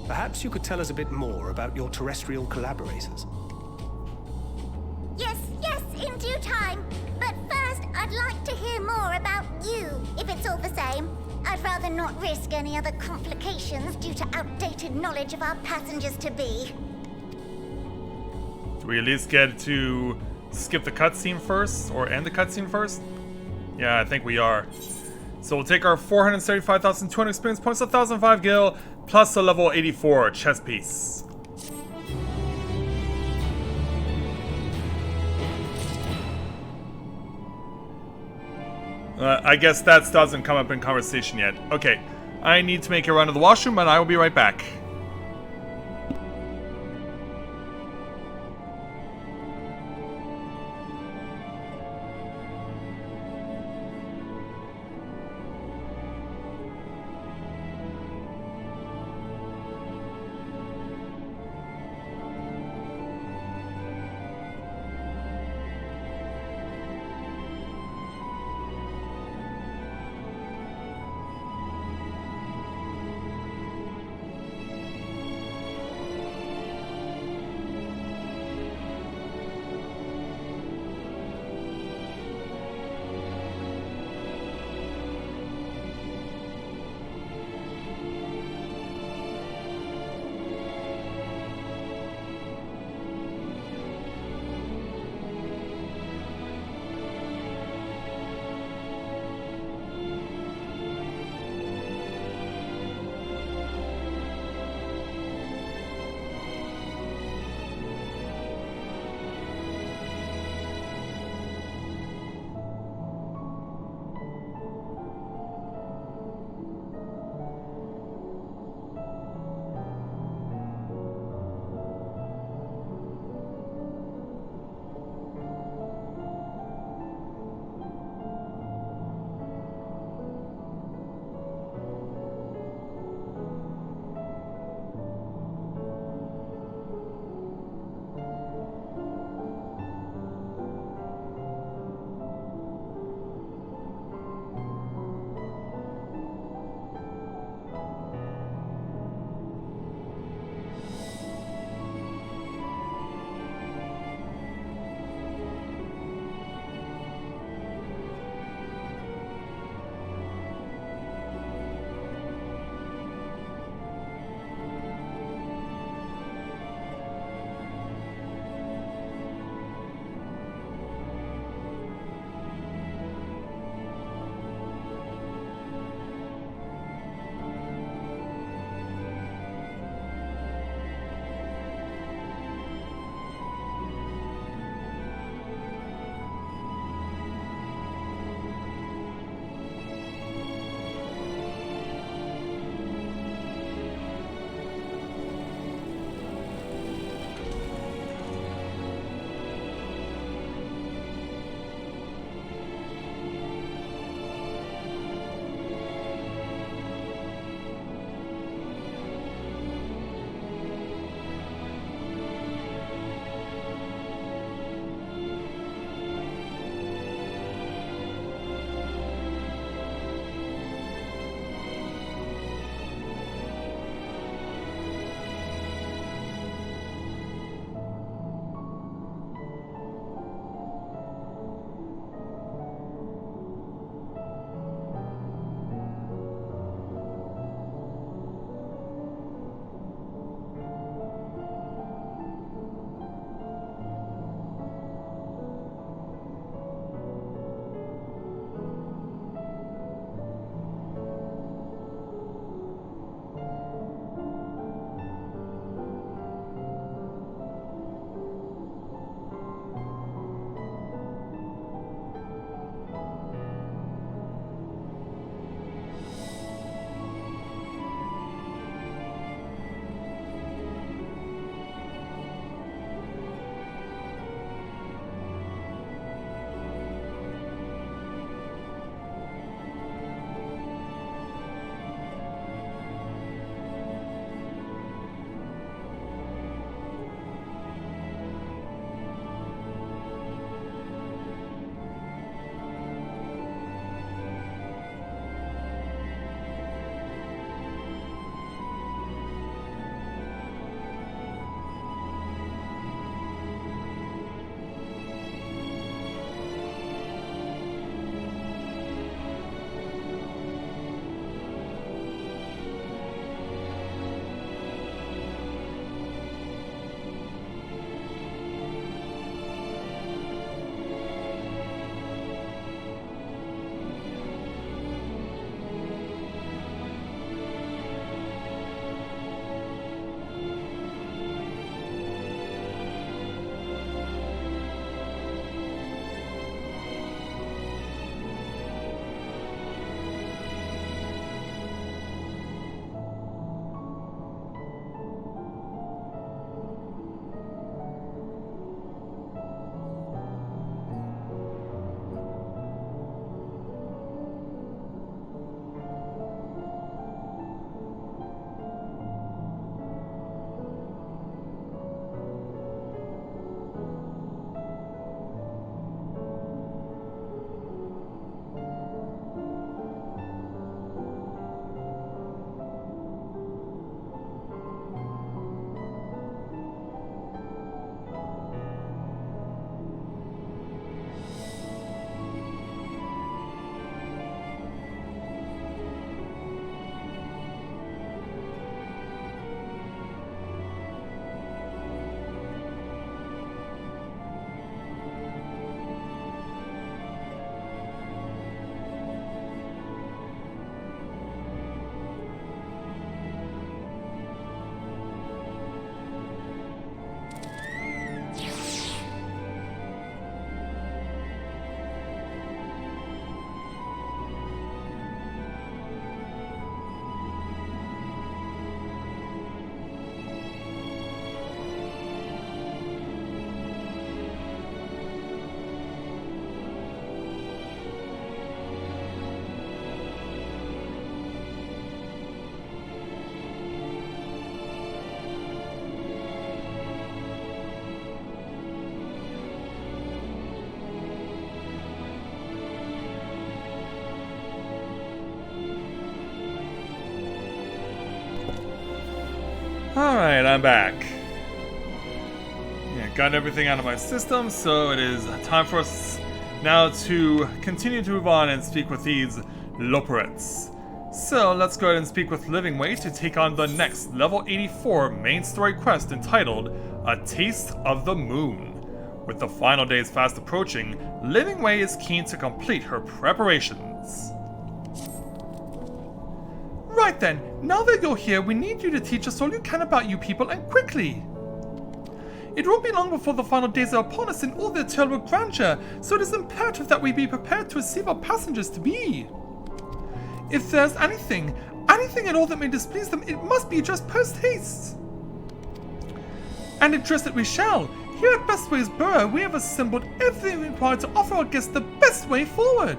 Perhaps you could tell us a bit more about your terrestrial collaborators. Yes, in due time. But first, I'd like to hear more about you, if it's all the same. I'd rather not risk any other complications due to outdated knowledge of our passengers-to-be. Do we at least get to skip the cutscene first, or end the cutscene first? Yeah, I think we are. So we'll take our 475,200 experience points, 1,005 gil, plus a level 84 chess piece. I guess that doesn't come up in conversation yet. Okay, I need to make a run to the washroom, and I will be right back. Alright, I'm back. Yeah, got everything out of my system, so it is time for us now to continue to move on and speak with these Loporets. So let's go ahead and speak with Living Way to take on the next level 84 main story quest entitled A Taste of the Moon. With the final days fast approaching, Living Way is keen to complete her preparations. Right then, now that you're here, we need you to teach us all you can about you people, and quickly. It won't be long before the final days are upon us in all their terrible grandeur, so it is imperative that we be prepared to receive our passengers to be. If there's anything at all that may displease them, it must be addressed post-haste. And address it we shall. Here at Bestway's Borough, we have assembled everything required to offer our guests the best way forward.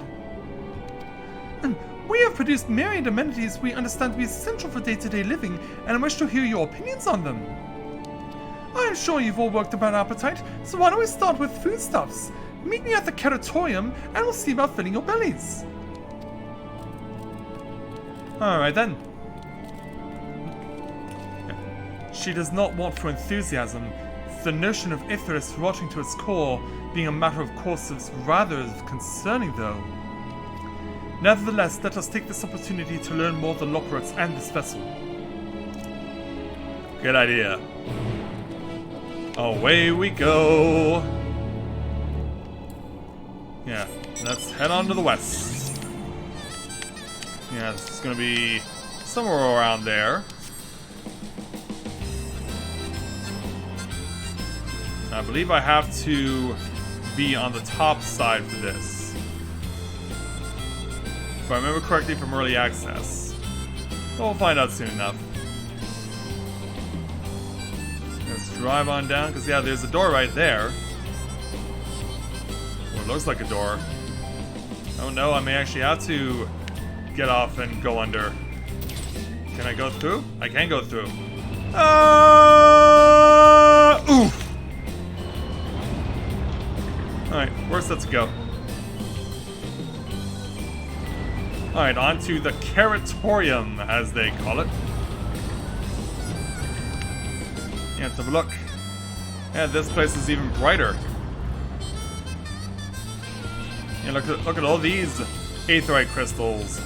We have produced myriad amenities we understand to be essential for day-to-day living, and I wish to hear your opinions on them. I am sure you've all worked up an appetite, so why don't we start with foodstuffs? Meet me at the Keratorium, and we'll see about filling your bellies. Alright then. She does not want for enthusiasm. The notion of Ithris rotting to its core being a matter of course is rather concerning though. Nevertheless, let us take this opportunity to learn more of the Loporets and this vessel. Good idea. Away we go! Yeah, let's head on to the west. Yeah, this is gonna be somewhere around there. I believe I have to be on the top side for this. If I remember correctly from early access. But we'll find out soon enough. Let's drive on down, because yeah, there's a door right there. Or it looks like a door. Oh no, I may actually have to get off and go under. Can I go through? I can go through. Oof! Alright, where's that to go? Alright, on to the Keratorium, as they call it. Yeah, let's have a look. Yeah, this place is even brighter. Yeah, look at all these aetheryte crystals.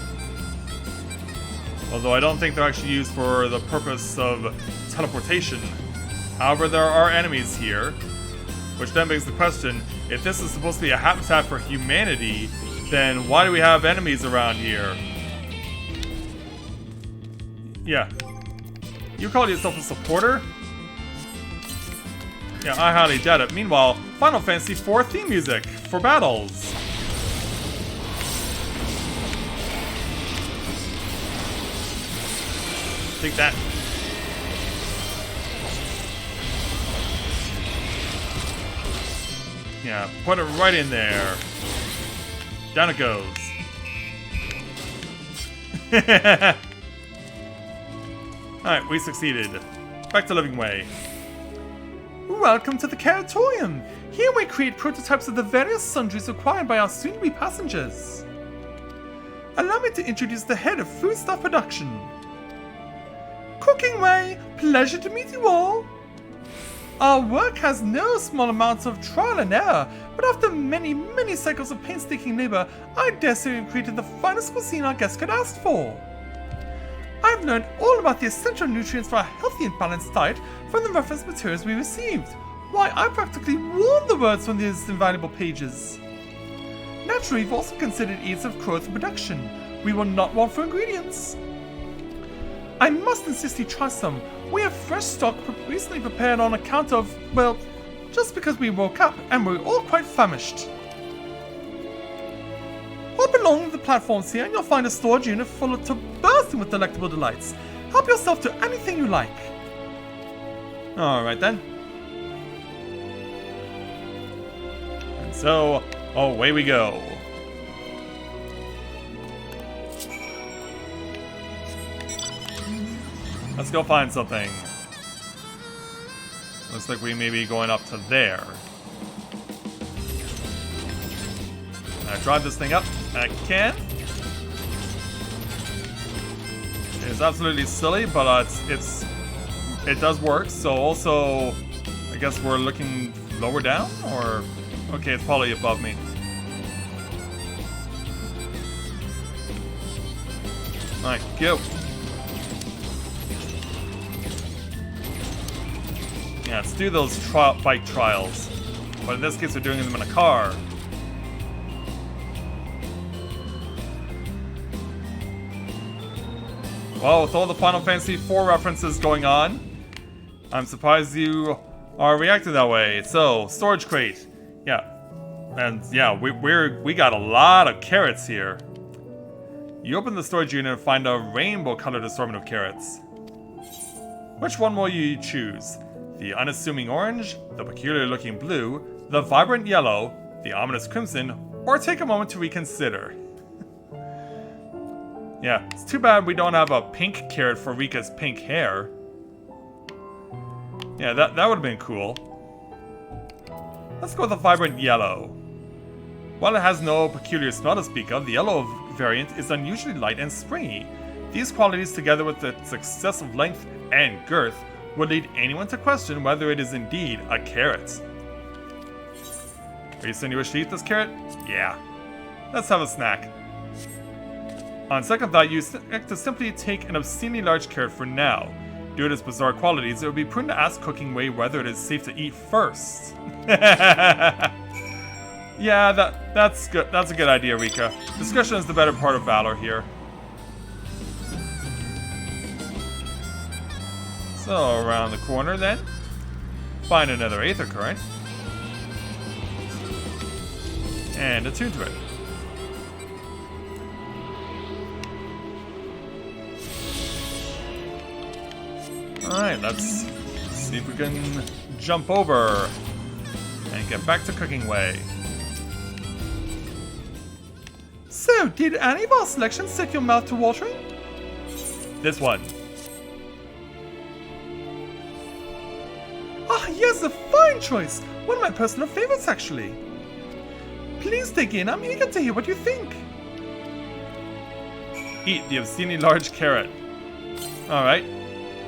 Although I don't think they're actually used for the purpose of teleportation. However, there are enemies here. Which then begs the question, if this is supposed to be a habitat for humanity, then why do we have enemies around here? Yeah. You call yourself a supporter? Yeah, I highly doubt it. Meanwhile, Final Fantasy IV theme music for battles. Take that. Yeah, put it right in there. Down it goes. Alright, we succeeded. Back to Living Way. Welcome to the Keratorium. Here we create prototypes of the various sundries required by our soon-to-be passengers. Allow me to introduce the head of foodstuff production. Cooking Way, pleasure to meet you all. Our work has no small amounts of trial and error, but after many, many cycles of painstaking labor, I dare say we've created the finest cuisine our guests could ask for. I've learned all about the essential nutrients for a healthy and balanced diet from the reference materials we received. Why, I practically won the words from these invaluable pages. Naturally, we've also considered ease of growth and production. We will not want for ingredients. I must insist you try some. We have fresh stock recently prepared on account of, well, just because we woke up and we're all quite famished. Hop along the platforms here and you'll find a storage unit full to bursting with delectable delights. Help yourself to anything you like. Alright then. And so, away we go. Let's go find something. Looks like we may be going up to there. Can I drive this thing up? I can. It's absolutely silly, but it does work. So also, I guess we're looking lower down, or okay, it's probably above me. Alright, go. Yeah, let's do those bike trials. But in this case, we're doing them in a car. Well, with all the Final Fantasy IV references going on, I'm surprised you are reacting that way. So, storage crate. Yeah. And yeah, we got a lot of carrots here. You open the storage unit and find a rainbow-colored assortment of carrots. Which one will you choose? The unassuming orange, the peculiar-looking blue, the vibrant yellow, the ominous crimson, or take a moment to reconsider? Yeah, it's too bad we don't have a pink carrot for Rika's pink hair. Yeah, that would have been cool. Let's go with the vibrant yellow. While it has no peculiar smell to speak of, the yellow variant is unusually light and springy. These qualities, together with its excessive length and girth, would lead anyone to question whether it is indeed a carrot. Are you saying you wish to eat this carrot? Yeah. Let's have a snack. On second thought, you expect to simply take an obscenely large carrot for now. Due to its bizarre qualities, it would be prudent to ask Cooking Way whether it is safe to eat first. Yeah, that's good. That's a good idea, Rika. Discussion is the better part of valor here. So, around the corner then. Find another Aether Current. And attune to it. Alright, let's see if we can jump over and get back to Cooking Way. So, did any of our selections set your mouth to watering? This one. Ah, yes, a fine choice! One of my personal favorites, actually. Please take in, I'm eager to hear what you think. Eat the obscenely large carrot. Alright.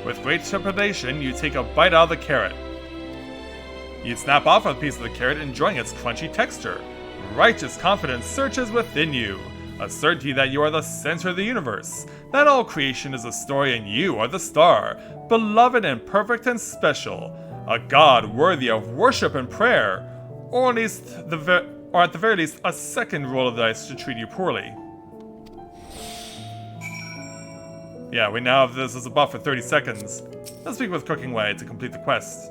With great trepidation, you take a bite out of the carrot. You snap off a piece of the carrot, enjoying its crunchy texture. Righteous confidence searches within you, a certainty that you are the center of the universe, that all creation is a story and you are the star, beloved and perfect and special, a god worthy of worship and prayer, or at the very least, a second roll of the dice to treat you poorly. Yeah, we now have this as a buff for 30 seconds. Let's speak with Cooking Way to complete the quest.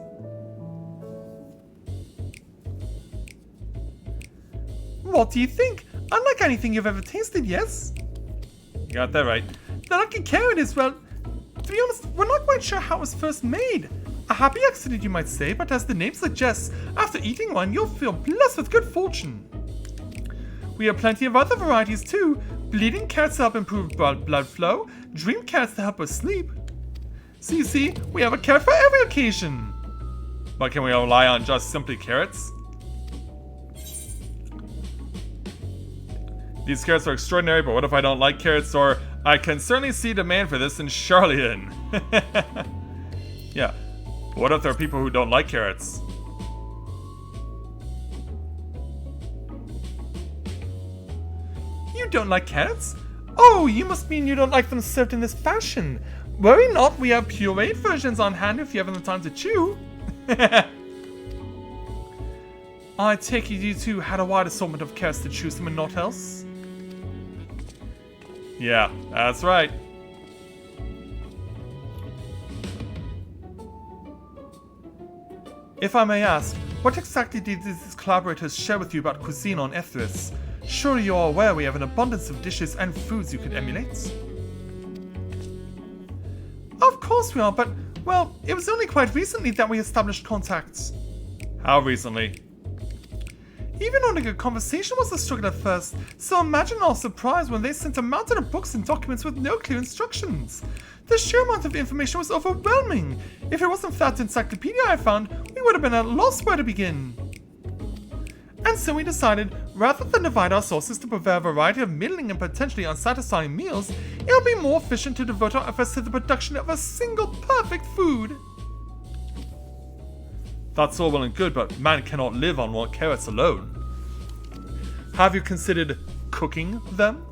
What do you think? Unlike anything you've ever tasted, yes? You got that right. The lucky carrot is, well, to be honest, we're not quite sure how it was first made. A happy accident, you might say, but as the name suggests, after eating one, you'll feel blessed with good fortune. We have plenty of other varieties too. Bleeding carrots to help improve blood flow, dream carrots to help us sleep. So you see, we have a carrot for every occasion. But can we rely on just simply carrots? These carrots are extraordinary, but what if I don't like carrots? Or I can certainly see demand for this in Charlian. Yeah, but what if there are people who don't like carrots? You don't like carrots? Oh, you must mean you don't like them served in this fashion. Worry not, we have pureed versions on hand if you haven't the time to chew. I take it you two had a wide assortment of carrots to choose from and not else? Yeah, that's right. If I may ask, what exactly did these collaborators share with you about cuisine on Ethris? Surely you are aware we have an abundance of dishes and foods you could emulate. Of course we are, but, well, it was only quite recently that we established contacts. How recently? Even holding a conversation was a struggle at first, so imagine our surprise when they sent a mountain of books and documents with no clear instructions. The sheer amount of information was overwhelming. If it wasn't for that encyclopedia I found, we would have been at a loss where to begin. And so we decided, rather than divide our sources to prepare a variety of middling and potentially unsatisfying meals, it would be more efficient to devote our efforts to the production of a single perfect food. That's all well and good, but man cannot live on 1 carrots alone. Have you considered cooking them?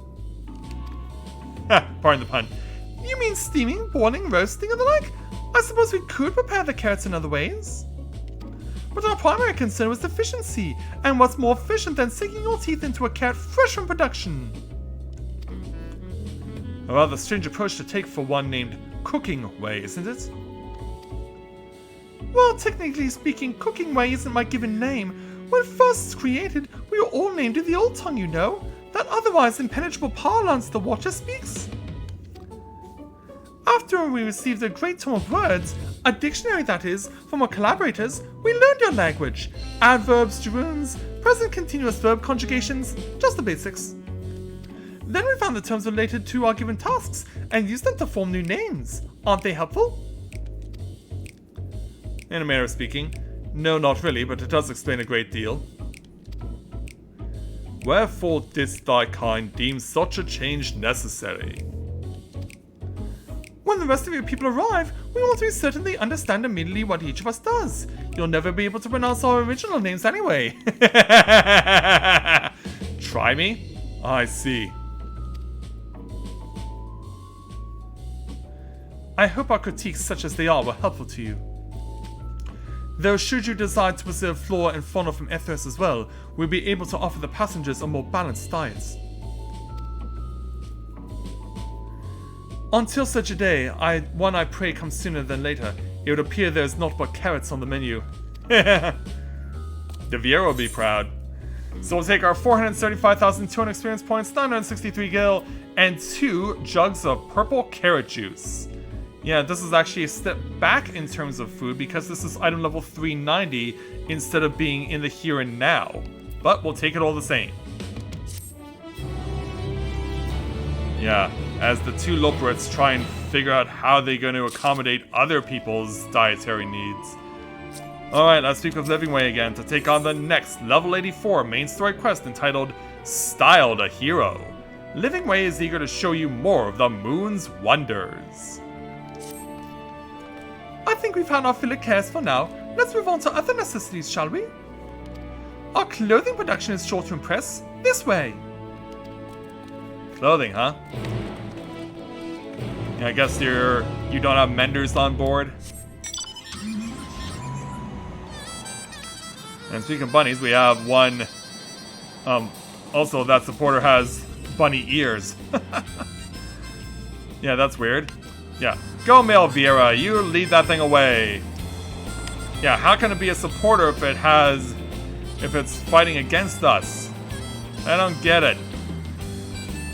Pardon the pun. You mean steaming, boiling, roasting, and the like? I suppose we could prepare the carrots in other ways. But our primary concern was efficiency, and what's more efficient than sinking your teeth into a carrot fresh from production? A rather strange approach to take for one named Cooking Way, isn't it? Well, technically speaking, Cooking Way isn't my given name. When first created, we were all named in the old tongue, you know, that otherwise impenetrable parlance the Watcher speaks. After we received a great tome of words, a dictionary that is, from our collaborators, we learned your language. Adverbs, gerunds, present continuous verb conjugations, just the basics. Then we found the terms related to our given tasks, and used them to form new names. Aren't they helpful? In a manner of speaking, no, not really, but it does explain a great deal. Wherefore didst thy kind deem such a change necessary? When the rest of your people arrive, we want to be certain they understand immediately what each of us does. You'll never be able to pronounce our original names anyway. Try me? I see. I hope our critiques, such as they are, were helpful to you. Though should you desire to preserve flora and fauna from Ethos as well, we'll be able to offer the passengers a more balanced diet. Until such a day, one I pray comes sooner than later, it would appear there is naught but carrots on the menu. De Viera will be proud. So we'll take our 435,200 experience points, 963 gil, and 2 jugs of purple carrot juice. Yeah, this is actually a step back in terms of food because this is item level 390 instead of being in the here and now. But we'll take it all the same. Yeah, as the 2 Loporits try and figure out how they're going to accommodate other people's dietary needs. Alright, let's speak with Living Way again to take on the next level 84 main story quest entitled Styled a Hero. Living Way is eager to show you more of the moon's wonders. I think we've had our fill of cares for now. Let's move on to other necessities, shall we? Our clothing production is sure to impress. This way! Clothing, huh? Yeah, I guess you don't have menders on board. And speaking of bunnies, we have one. Also, that supporter has bunny ears. Yeah, that's weird. Yeah, go Male Viera, you lead that thing away. Yeah, how can it be a supporter if it's fighting against us? I don't get it.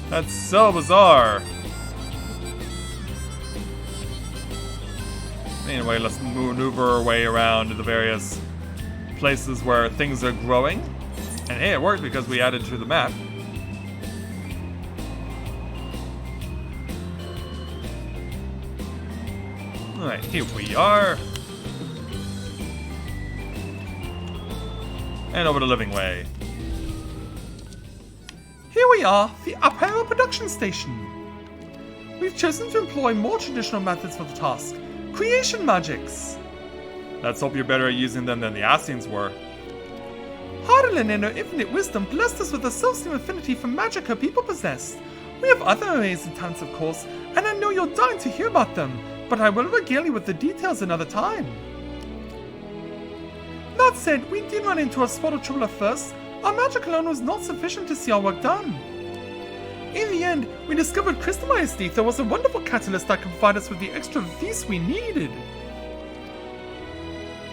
That's so bizarre. Anyway, let's maneuver our way around to the various places where things are growing. And hey, it worked because we added to the map. Alright, here we are. And over to Living Way. Here we are, the apparel production station. We've chosen to employ more traditional methods for the task. Creation magics. Let's hope you're better at using them than the Ascians were. Heidelin in her infinite wisdom blessed us with a self-same affinity for magic her people possess. We have other amazing talents, of course, and I know you're dying to hear about them, but I will regale you with the details another time. That said, we did run into a spot of trouble at first. Our magic alone was not sufficient to see our work done. In the end, we discovered crystallized ether was a wonderful catalyst that could provide us with the extra vis we needed.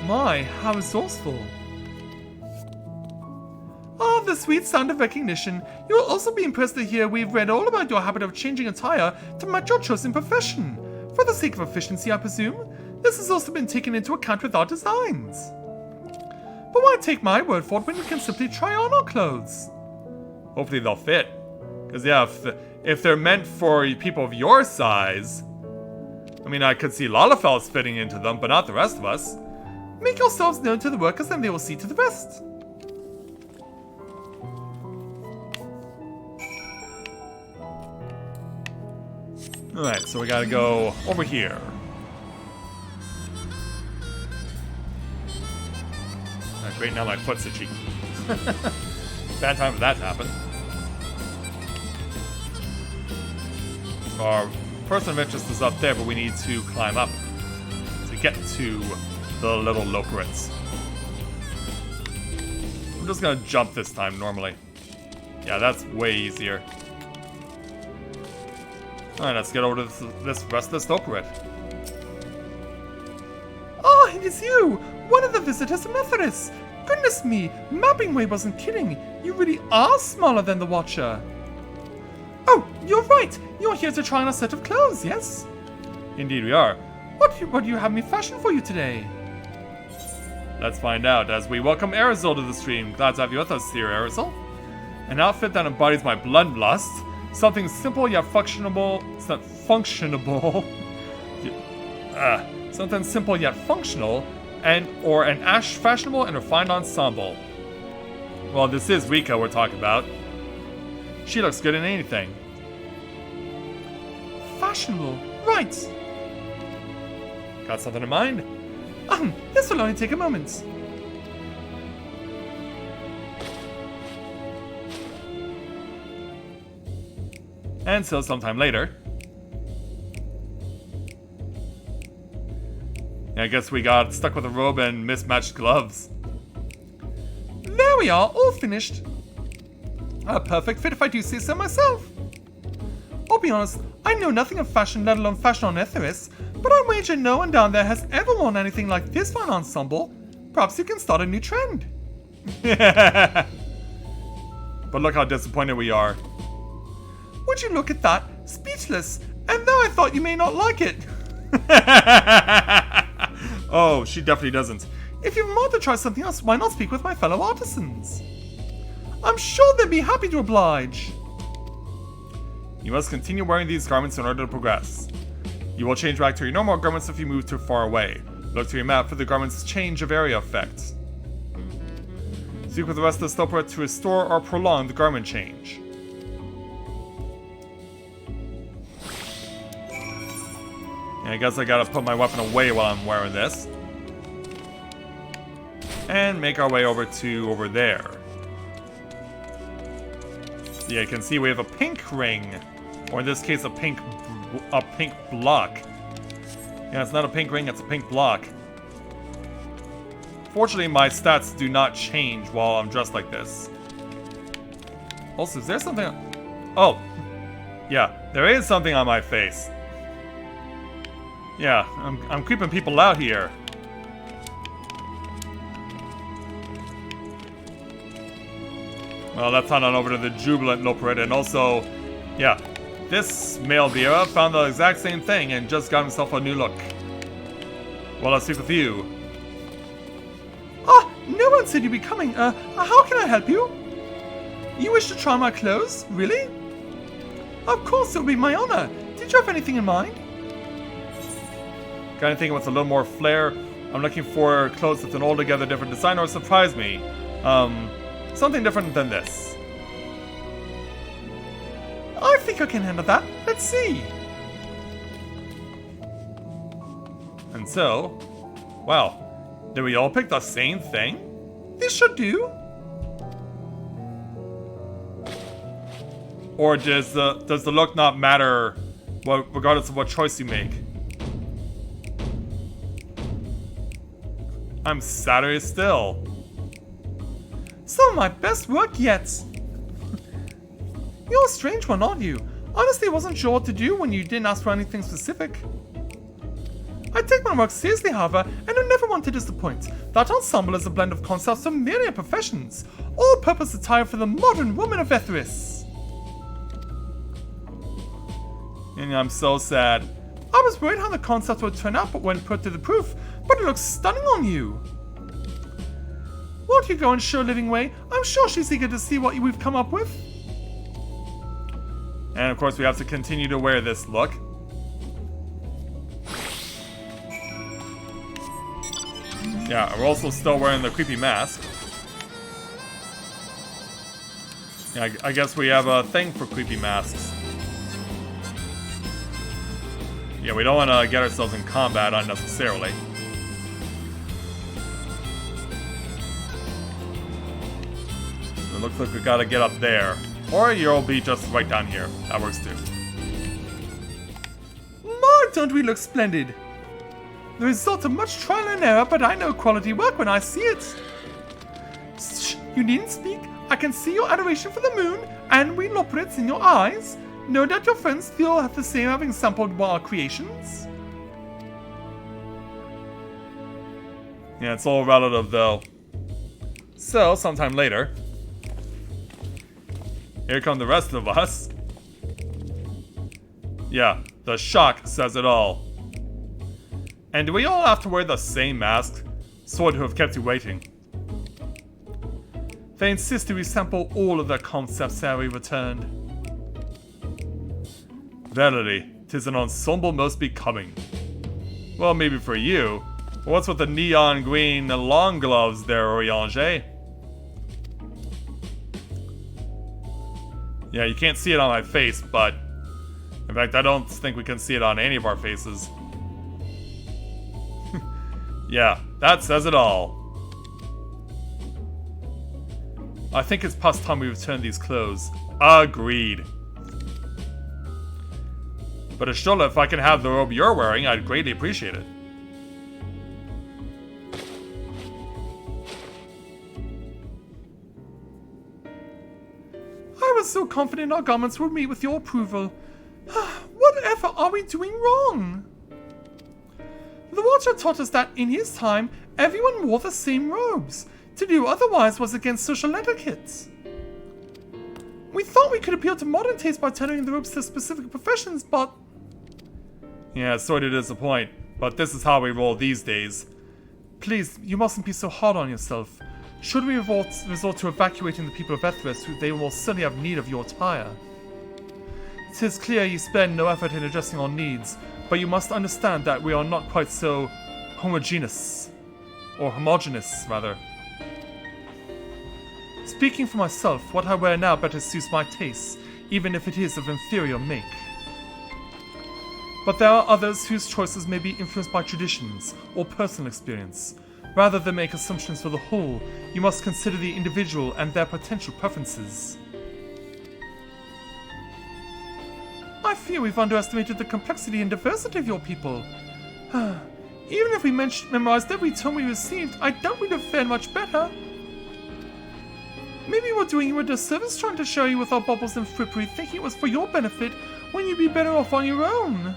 My, how resourceful. Ah, the sweet sound of recognition. You will also be impressed to hear we've read all about your habit of changing attire to match your chosen profession. For the sake of efficiency, I presume. This has also been taken into account with our designs. But why take my word for it when you can simply try on our clothes? Hopefully they'll fit. Because yeah, if they're meant for people of your size, I mean, I could see Lalafels fitting into them, but not the rest of us. Make yourselves known to the workers and they will see to the rest. Alright, so we gotta go over here. Great, now my foot's itchy. Bad time for that to happen. Our person of interest is up there, but we need to climb up to get to the little loperits. I'm just gonna jump this time normally. Yeah, that's way easier. Alright, let's get over to this rest of this loperit. Oh, it is you! One of the visitors of Methodist! Goodness me, Mapping Way wasn't kidding. You really are smaller than the Watcher. Oh, you're right. You're here to try on a set of clothes, yes? Indeed we are. What do you have me fashion for you today? Let's find out as we welcome Arizal to the stream. Glad to have you with us here, Arizal. An outfit that embodies my bloodlust. Something simple yet functionable. It's not functionable. Something simple yet functional, or an fashionable and refined ensemble. Well, this is Rika we're talking about. She looks good in anything. Fashionable, right. Got something in mind? This will only take a moment. And so sometime later. I guess we got stuck with a robe and mismatched gloves. There we are, all finished. A perfect fit if I do say so myself. I'll be honest, I know nothing of fashion, let alone fashion on Etheris, but I wager no one down there has ever worn anything like this fine ensemble. Perhaps you can start a new trend. But look how disappointed we are. Would you look at that? Speechless. And though I thought you may not like it. Oh, she definitely doesn't. If you want to try something else, why not speak with my fellow artisans? I'm sure they'd be happy to oblige. You must continue wearing these garments in order to progress. You will change back to your normal garments if you move too far away. Look to your map for the garment's change of area effect. Speak with the rest of the Sloper to restore or prolong the garment change. And I guess I gotta put my weapon away while I'm wearing this. And make our way over there. Yeah, you can see we have a pink ring. Or in this case, a pink block. Yeah, it's not a pink ring, it's a pink block. Fortunately, my stats do not change while I'm dressed like this. Also, is there something... Oh! Yeah, there is something on my face. Yeah, I'm creeping people out here. Well, let's head on over to the Jubilant Loperit, and also, yeah, this male Vera found the exact same thing and just got himself a new look. Well, let's speak with you. Ah, no one said you'd be coming. How can I help you? You wish to try my clothes? Really? Of course, it would be my honor. Did you have anything in mind? Kind of thinking with a little more flair. I'm looking for clothes with an altogether different design or surprise me. Something different than this. I think I can handle that. Let's see. And so, wow, did we all pick the same thing? This should do. Or does the look not matter, regardless of what choice you make? I'm sadder still. Some of my best work yet. You're a strange one, aren't you? Honestly, I wasn't sure what to do when you didn't ask for anything specific. I take my work seriously, however, and I never want to disappoint. That ensemble is a blend of concepts from myriad professions, all-purpose attire for the modern woman of Etheris. And I'm so sad. I was worried how the concept would turn out when put to the proof, but it looks stunning on you. Won't you go and show Living Way? I'm sure she's eager to see what we've come up with. And of course we have to continue to wear this look. Yeah, we're also still wearing the creepy mask. Yeah, I guess we have a thing for creepy masks. Yeah, we don't want to get ourselves in combat unnecessarily. it looks like we gotta get up there. Or you'll be just right down here. That works too. My, don't we look splendid? The result of much trial and error, but I know quality work when I see it. Shh, you needn't speak. I can see your adoration for the moon, and we Loporits in your eyes. No doubt your friends feel the same having sampled our creations. Yeah, it's all relative though. So, sometime later, here come the rest of us. Yeah, the shock says it all. And do we all have to wear the same mask? Sorry to have kept you waiting. They insisted we sample all of their concepts ere we returned. Verily, 'tis an ensemble most becoming. Well, maybe for you. But what's with the neon green long gloves there, Oriange? Yeah, you can't see it on my face, but... in fact, I don't think we can see it on any of our faces. Yeah, that says it all. I think it's past time we return these clothes. Agreed. But Ashtola, if I can have the robe you're wearing, I'd greatly appreciate it. I was so confident our garments would meet with your approval. Whatever are we doing wrong? The Watcher taught us that in his time, everyone wore the same robes. To do otherwise was against social etiquette. We thought we could appeal to modern taste by tailoring the robes to specific professions, but... Yeah, sorry to disappoint, but this is how we roll these days. Please, you mustn't be so hard on yourself. Should we resort to evacuating the people of Ethris, they will certainly have need of your attire. 'Tis clear you spend no effort in addressing our needs, but you must understand that we are not quite so homogeneous. Or homogeneous, rather. Speaking for myself, what I wear now better suits my tastes, even if it is of inferior make. But there are others whose choices may be influenced by traditions or personal experience. Rather than make assumptions for the whole, you must consider the individual and their potential preferences. I fear we've underestimated the complexity and diversity of your people. Even if we memorized every tome we received, I doubt we'd have fared much better. Maybe we're doing you a disservice trying to show you with our bubbles and frippery, thinking it was for your benefit when you'd be better off on your own.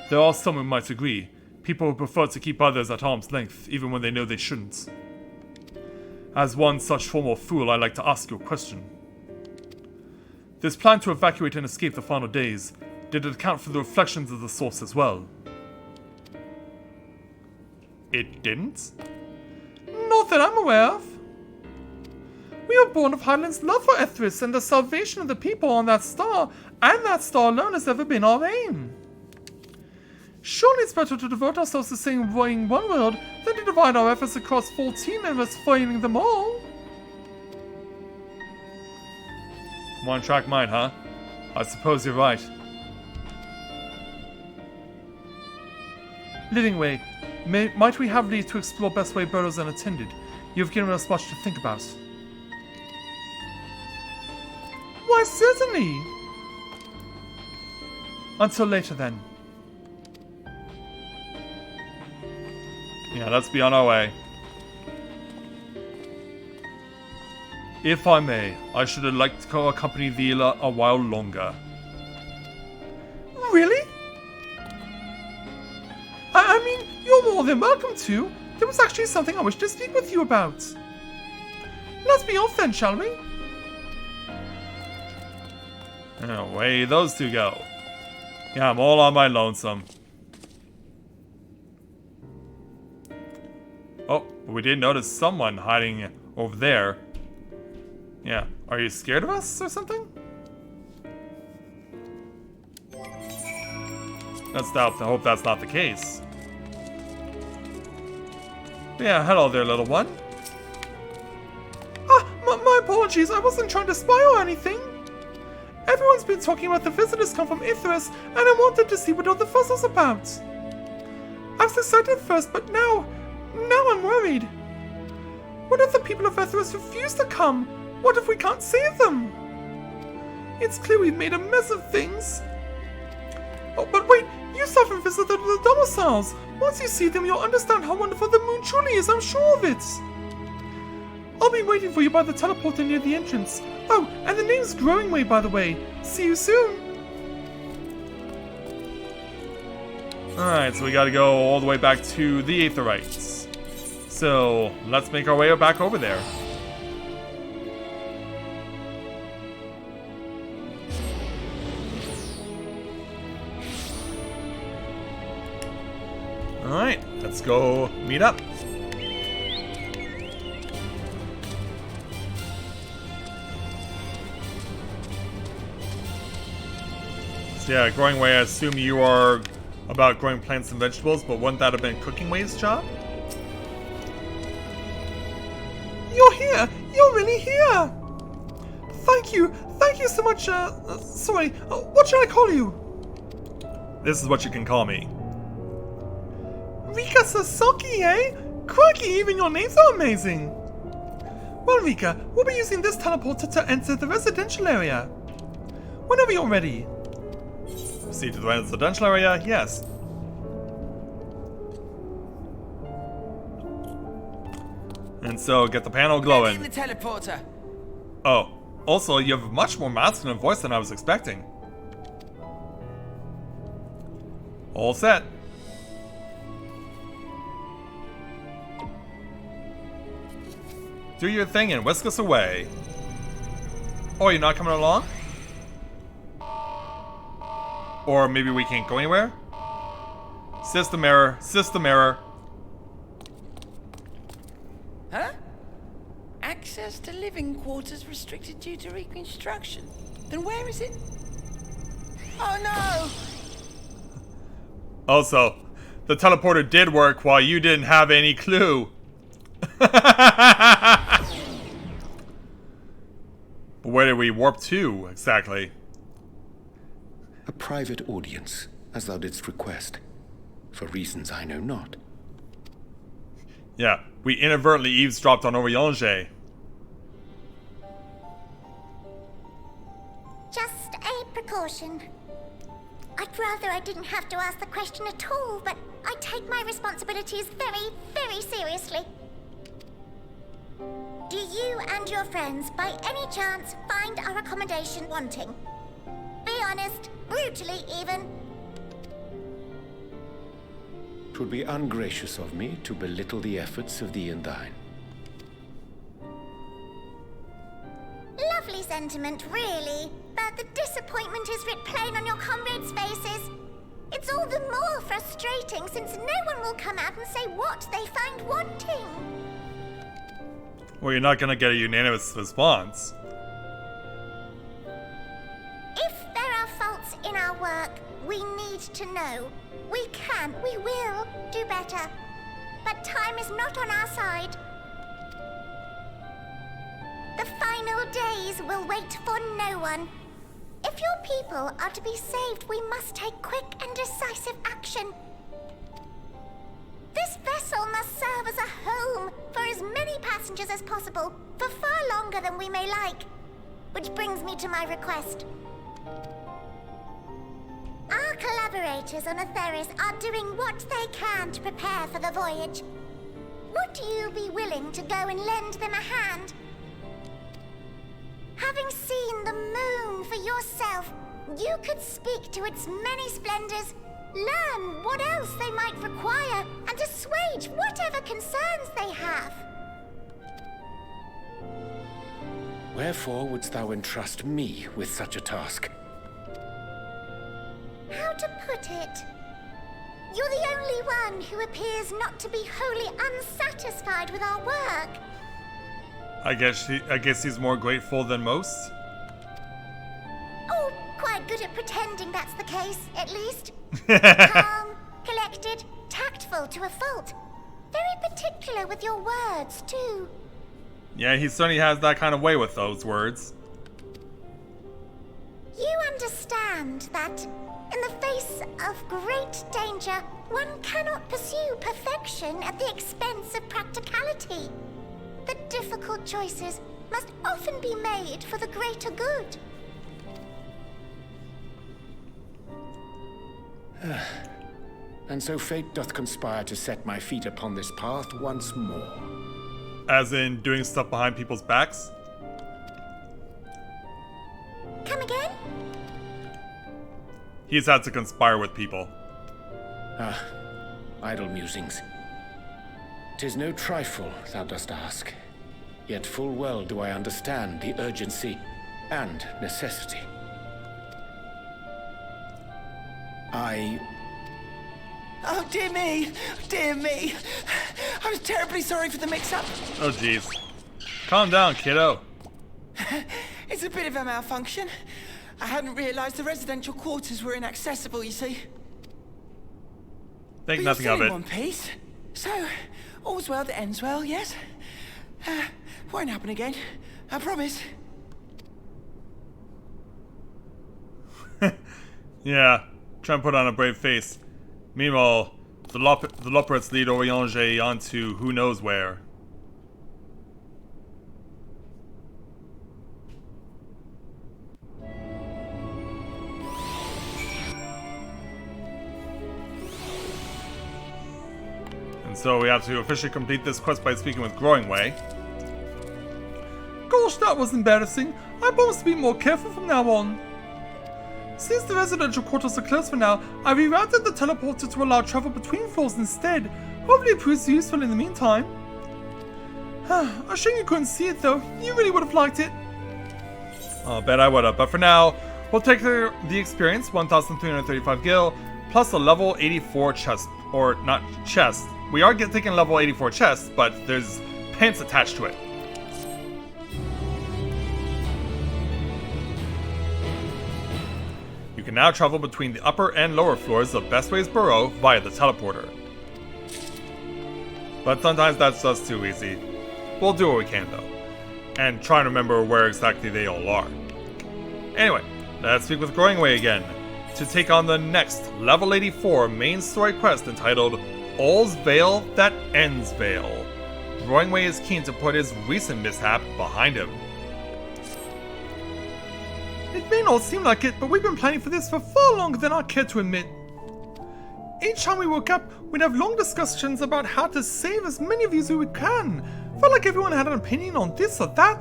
There are some who might agree. People who prefer to keep others at arm's length, even when they know they shouldn't. As one such former fool, I'd like to ask you a question. This plan to evacuate and escape the final days, did it account for the reflections of the source as well? It didn't? Not that I'm aware of. We are born of Hydaelyn's love for Ethris, and the salvation of the people on that star, and that star alone has ever been our aim. Surely it's better to devote ourselves to saving one world than to divide our efforts across 14 members, failing them all. One-track mind, huh? I suppose you're right. Livingway, might we have leave to explore Best Way Burrows unattended? You've given us much to think about. Why, certainly! Until later, then. Yeah, let's be on our way. If I may, I should have liked to accompany Vila a while longer. Really? I mean, you're more than welcome to. There was actually something I wish to speak with you about. Let's be off then, shall we? Away those two go. Yeah, I'm all on my lonesome. Oh, we did notice someone hiding over there. Yeah, are you scared of us or something? Let's hope that's not the case. Yeah, hello there, little one. My apologies, I wasn't trying to spy or anything. Everyone's been talking about the visitors come from Ithras, and I wanted to see what all the fuss was about. I was excited first, but now I'm worried. What if the people of Etheris refuse to come? What if we can't save them? It's clear we've made a mess of things. Oh, but wait, you still haven't visited the domiciles. Once you see them, you'll understand how wonderful the moon truly is, I'm sure of it. I'll be waiting for you by the teleporter near the entrance. Oh, and the name's Growing Way, by the way. See you soon. Alright, so we gotta go all the way back to the Aetherites. So, let's make our way back over there. Alright, let's go meet up. So yeah, Growing Way, I assume you are about growing plants and vegetables, but wouldn't that have been Cooking Way's job? You're here! You're really here! Thank you so much, sorry, what should I call you? This is what you can call me. Rika Sasaki, eh? Crikey, even your names are amazing! Well, Rika, we'll be using this teleporter to enter the residential area. Whenever you're ready. Proceed to the residential area? Yes. And so, get the panel glowing. In the teleporter. Oh, also, you have a much more masculine voice than I was expecting. All set. Do your thing and whisk us away. Oh, you're not coming along? Or maybe we can't go anywhere? System error, system error. Huh? Access to living quarters restricted due to reconstruction. Then where is it? Oh no! Also, the teleporter did work while you didn't have any clue. But where did we warp to, exactly? A private audience, as thou didst request, for reasons I know not. Yeah, we inadvertently eavesdropped on Oriange. Just a precaution. I'd rather I didn't have to ask the question at all, but I take my responsibilities very, very seriously. Do you and your friends, by any chance, find our accommodation wanting? Be honest, brutally even. 'Twould be ungracious of me to belittle the efforts of thee and thine. Lovely sentiment, really. But the disappointment is writ plain on your comrades' faces. It's all the more frustrating since no one will come out and say what they find wanting. Well, you're not gonna get a unanimous response. If there are faults in our work, we need to know. We can, we will do better. But time is not on our side. The final days will wait for no one. If your people are to be saved, we must take quick and decisive action. This vessel must serve as a home for as many passengers as possible, for far longer than we may like. Which brings me to my request. Our collaborators on Etheris are doing what they can to prepare for the voyage. Would you be willing to go and lend them a hand? Having seen the moon for yourself, you could speak to its many splendors, learn what else they might require, and assuage whatever concerns they have. Wherefore wouldst thou entrust me with such a task? How to put it? You're the only one who appears not to be wholly unsatisfied with our work. I guess he's more grateful than most. Oh, quite good at pretending that's the case, at least. Calm, collected, tactful to a fault. Very particular with your words, too. Yeah, he certainly has that kind of way with those words. You understand that, in the face of great danger, one cannot pursue perfection at the expense of practicality. that difficult choices must often be made for the greater good. And so fate doth conspire to set my feet upon this path once more. As in doing stuff behind people's backs? Come again? He's had to conspire with people. Idle musings. 'Tis no trifle, thou dost ask. Yet full well do I understand the urgency and necessity. Oh, dear me! Dear me! I was terribly sorry for the mix-up. Oh jeez. Calm down, kiddo. It's a bit of a malfunction. I hadn't realized the residential quarters were inaccessible, you see. Think But nothing you're of still it. in one piece. So, all's well that ends well, yes? Won't happen again. I promise. Yeah, try and put on a brave face. Meanwhile, the Loperets lead Oriange onto who knows where. And so we have to officially complete this quest by speaking with Growing Way. Gosh, that was embarrassing. I promise to be more careful from now on. Since the residential quarters are closed for now, I rerouted the teleporter to allow travel between floors instead. Hopefully it proves useful in the meantime. A shame you couldn't see it though. You really would have liked it. I'll bet I would have, but for now, we'll take the experience, 1,335 gil, plus a level 84 chest, or not chest. We are taking level 84 chest, but there's pants attached to it. You can now travel between the upper and lower floors of Bestway's Burrow via the teleporter. But sometimes that's just too easy. We'll do what we can though, and try and remember where exactly they all are. Anyway, let's speak with Growing Way again, to take on the next level 84 main story quest entitled All's Veil That Ends Veil. Growing Way is keen to put his recent mishap behind him. It may not seem like it, but we've been planning for this for far longer than I care to admit. Each time we woke up, we'd have long discussions about how to save as many of you as we can. Felt like everyone had an opinion on this or that.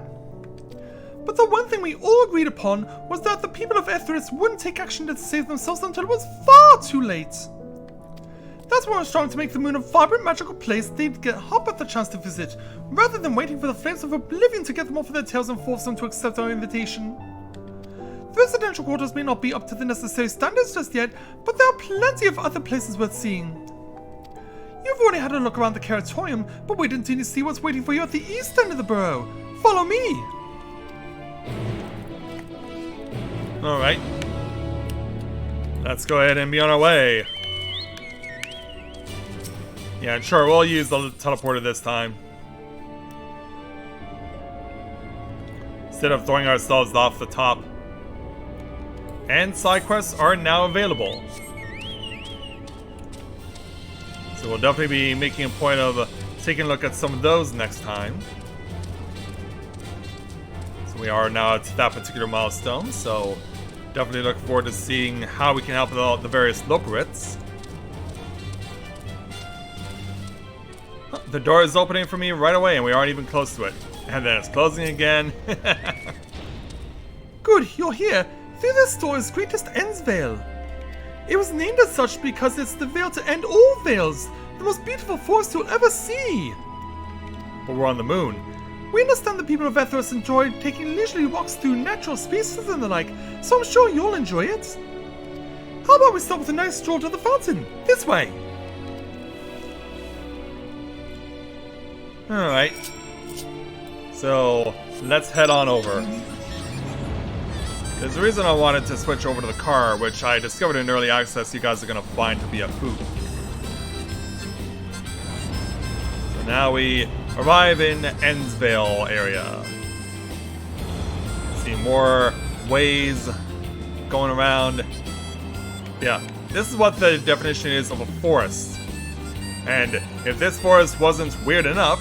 But the one thing we all agreed upon was that the people of Etheris wouldn't take action to save themselves until it was far too late. That's why I was trying to make the moon a vibrant magical place they'd get hop at the chance to visit, rather than waiting for the flames of oblivion to get them off of their tails and force them to accept our invitation. The residential quarters may not be up to the necessary standards just yet, but there are plenty of other places worth seeing. You've already had a look around the Keratorium, but wait until you see what's waiting for you at the east end of the burrow. Follow me! Alright. Let's go ahead and be on our way. Yeah, sure, we'll use the teleporter this time. Instead of throwing ourselves off the top. And side quests are now available. So we'll definitely be making a point of taking a look at some of those next time. So we are now at that particular milestone, so definitely look forward to seeing how we can help out the various Loperets. The door is opening for me right away and we aren't even close to it. And then it's closing again. Good, you're here. Through this door is Greatest Ends Veil. It was named as such because it's the veil to end all veils, the most beautiful forest you'll ever see. But we're on the moon. We understand the people of Etheris enjoy taking leisurely walks through natural spaces and the like, so I'm sure you'll enjoy it. How about we start with a nice stroll to the fountain? This way. Alright. So, let's head on over. There's a reason I wanted to switch over to the car, which I discovered in early access you guys are going to find to be a hoot. So now we arrive in Endsvale area. See more ways going around. Yeah, this is what the definition is of a forest. And if this forest wasn't weird enough,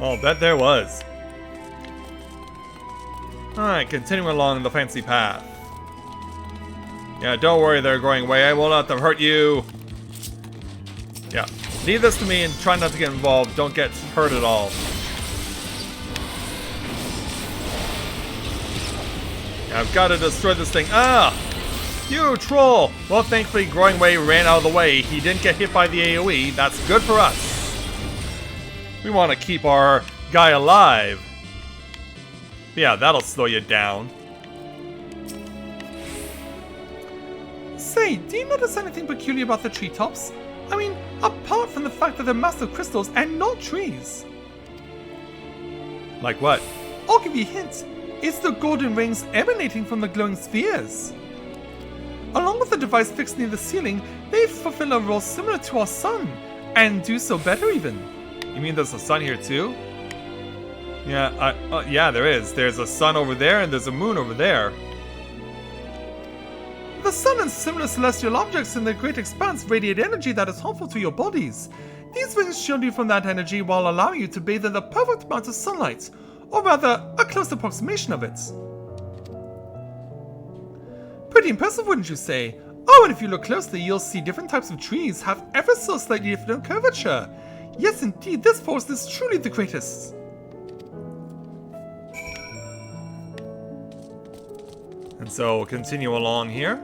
I'll bet there was. Alright, continuing along the fancy path. Yeah, don't worry, they're going away. I won't let them hurt you. Yeah, leave this to me and try not to get involved. Don't get hurt at all. Yeah, I've got to destroy this thing. Ah! You troll! Well, thankfully, Growing Way ran out of the way. He didn't get hit by the AoE. That's good for us. We want to keep our guy alive. Yeah, that'll slow you down. Say, do you notice anything peculiar about the treetops? I mean, apart from the fact that they're massive crystals and not trees. Like what? I'll give you a hint. It's the golden rings emanating from the glowing spheres. Along with the device fixed near the ceiling, they fulfill a role similar to our sun, and do so better even. You mean there's a sun here too? Yeah, yeah, there is. There's a sun over there and there's a moon over there. The sun and similar celestial objects in the great expanse radiate energy that is harmful to your bodies. These rings shield you from that energy while allowing you to bathe in the perfect amount of sunlight, or rather, a close approximation of it. Pretty impressive, wouldn't you say? Oh, and if you look closely, you'll see different types of trees have ever so slightly different curvature. Yes, indeed, this forest is truly the greatest. And so we'll continue along here,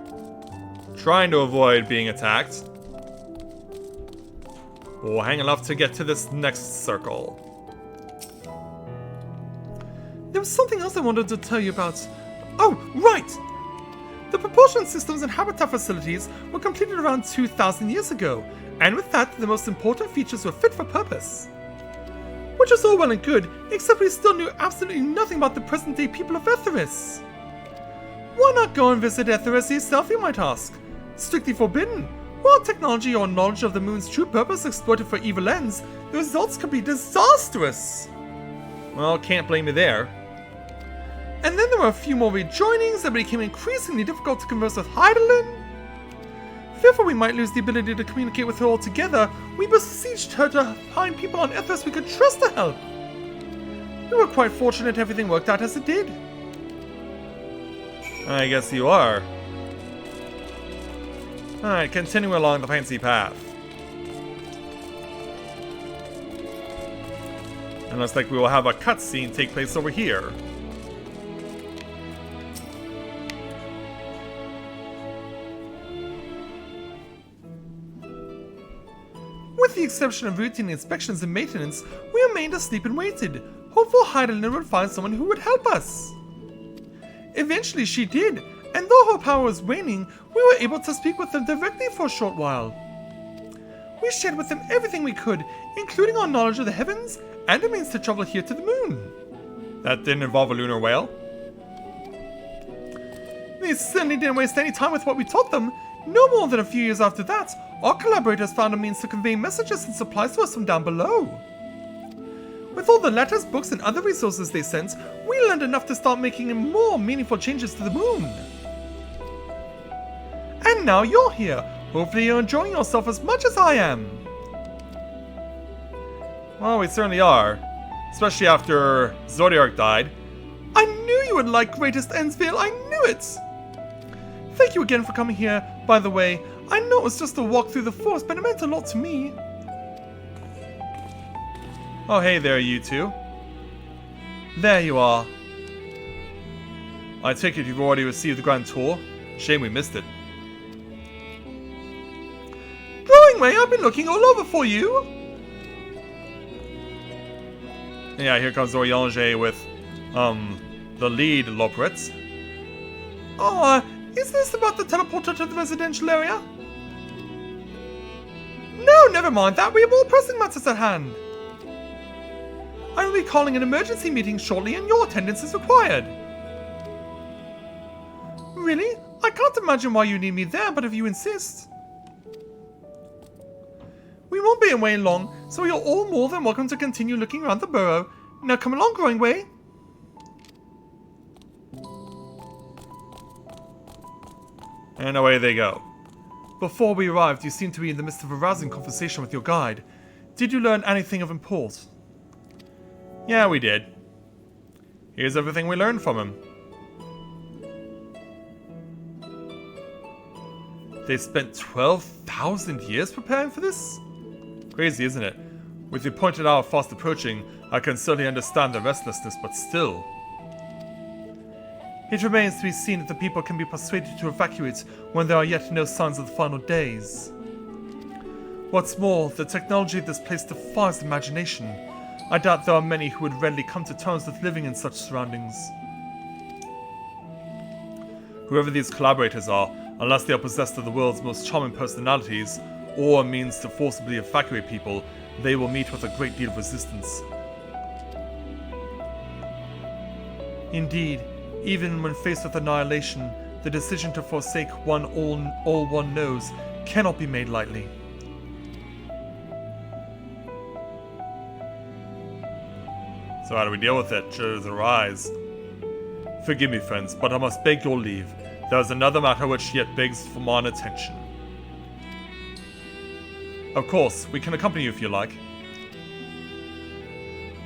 trying to avoid being attacked. We'll hang enough to get to this next circle. There was something else I wanted to tell you about. Oh, right! The propulsion systems and habitat facilities were completed around 2,000 years ago, and with that, the most important features were fit for purpose. Which was all well and good, except we still knew absolutely nothing about the present-day people of Etheris. Why not go and visit Etheris yourself, you might ask? Strictly forbidden. While technology or knowledge of the moon's true purpose exploited for evil ends, the results could be disastrous. Well, can't blame you there. And then there were a few more rejoinings that became increasingly difficult to converse with Heidelin. Fearful we might lose the ability to communicate with her altogether, we besieged her to find people on Etheris we could trust to help. We were quite fortunate everything worked out as it did. I guess you are. Alright, continuing along the fancy path. And looks like we will have a cutscene take place over here. With the exception of routine inspections and maintenance, we remained asleep and waited, hopeful Heidelin would find someone who would help us. Eventually she did, and though her power was waning, we were able to speak with them directly for a short while. We shared with them everything we could, including our knowledge of the heavens and a means to travel here to the moon. That didn't involve a lunar whale? They certainly didn't waste any time with what we taught them. No more than a few years after that, our collaborators found a means to convey messages and supplies to us from down below. With all the letters, books, and other resources they sent, we learned enough to start making more meaningful changes to the moon. And now you're here. Hopefully you're enjoying yourself as much as I am. Well, we certainly are. Especially after Zodiac died. I knew you would like Greatest Endsville, I knew it! Thank you again for coming here, by the way. I know it was just a walk through the forest, but it meant a lot to me. Oh, hey there, you two. There you are. I take it you've already received the Grand Tour. Shame we missed it. Growing Way, I've been looking all over for you. Yeah, here comes Oriange with, the lead Loperitz. Oh, is this about the teleporter to the residential area? No, never mind that. We have more pressing matters at hand. I will be calling an emergency meeting shortly and your attendance is required. Really? I can't imagine why you need me there, but if you insist. We won't be away long, so you're all more than welcome to continue looking around the burrow. Now come along, Growing Way. And away they go. Before we arrived, you seemed to be in the midst of a rousing conversation with your guide. Did you learn anything of import? Yeah, we did. Here's everything we learned from him. They spent 12,000 years preparing for this? Crazy, isn't it? With the appointed hour fast approaching, I can certainly understand the restlessness, but still. It remains to be seen if the people can be persuaded to evacuate when there are yet no signs of the final days. What's more, the technology of this place defies imagination. I doubt there are many who would readily come to terms with living in such surroundings. Whoever these collaborators are, unless they are possessed of the world's most charming personalities, or means to forcibly evacuate people, they will meet with a great deal of resistance. Indeed, even when faced with annihilation, the decision to forsake all one knows cannot be made lightly. So how do we deal with it? Should it arise? Forgive me, friends, but I must beg your leave. There is another matter which yet begs for mine attention. Of course, we can accompany you if you like.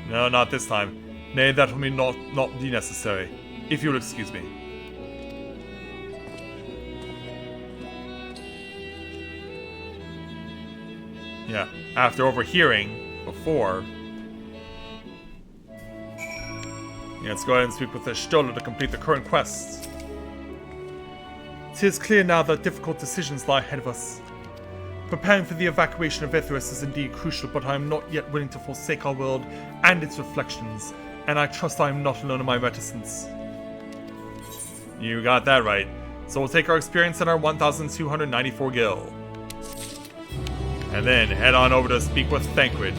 No, not this time. Nay, that will not be necessary. If you'll excuse me. Yeah, after overhearing before. Yeah, let's go ahead and speak with the Stola to complete the current quest. 'Tis clear now that difficult decisions lie ahead of us. Preparing for the evacuation of Etheris is indeed crucial, but I am not yet willing to forsake our world and its reflections, and I trust I am not alone in my reticence. You got that right. So we'll take our experience in our 1294 gil. And then head on over to speak with Thancred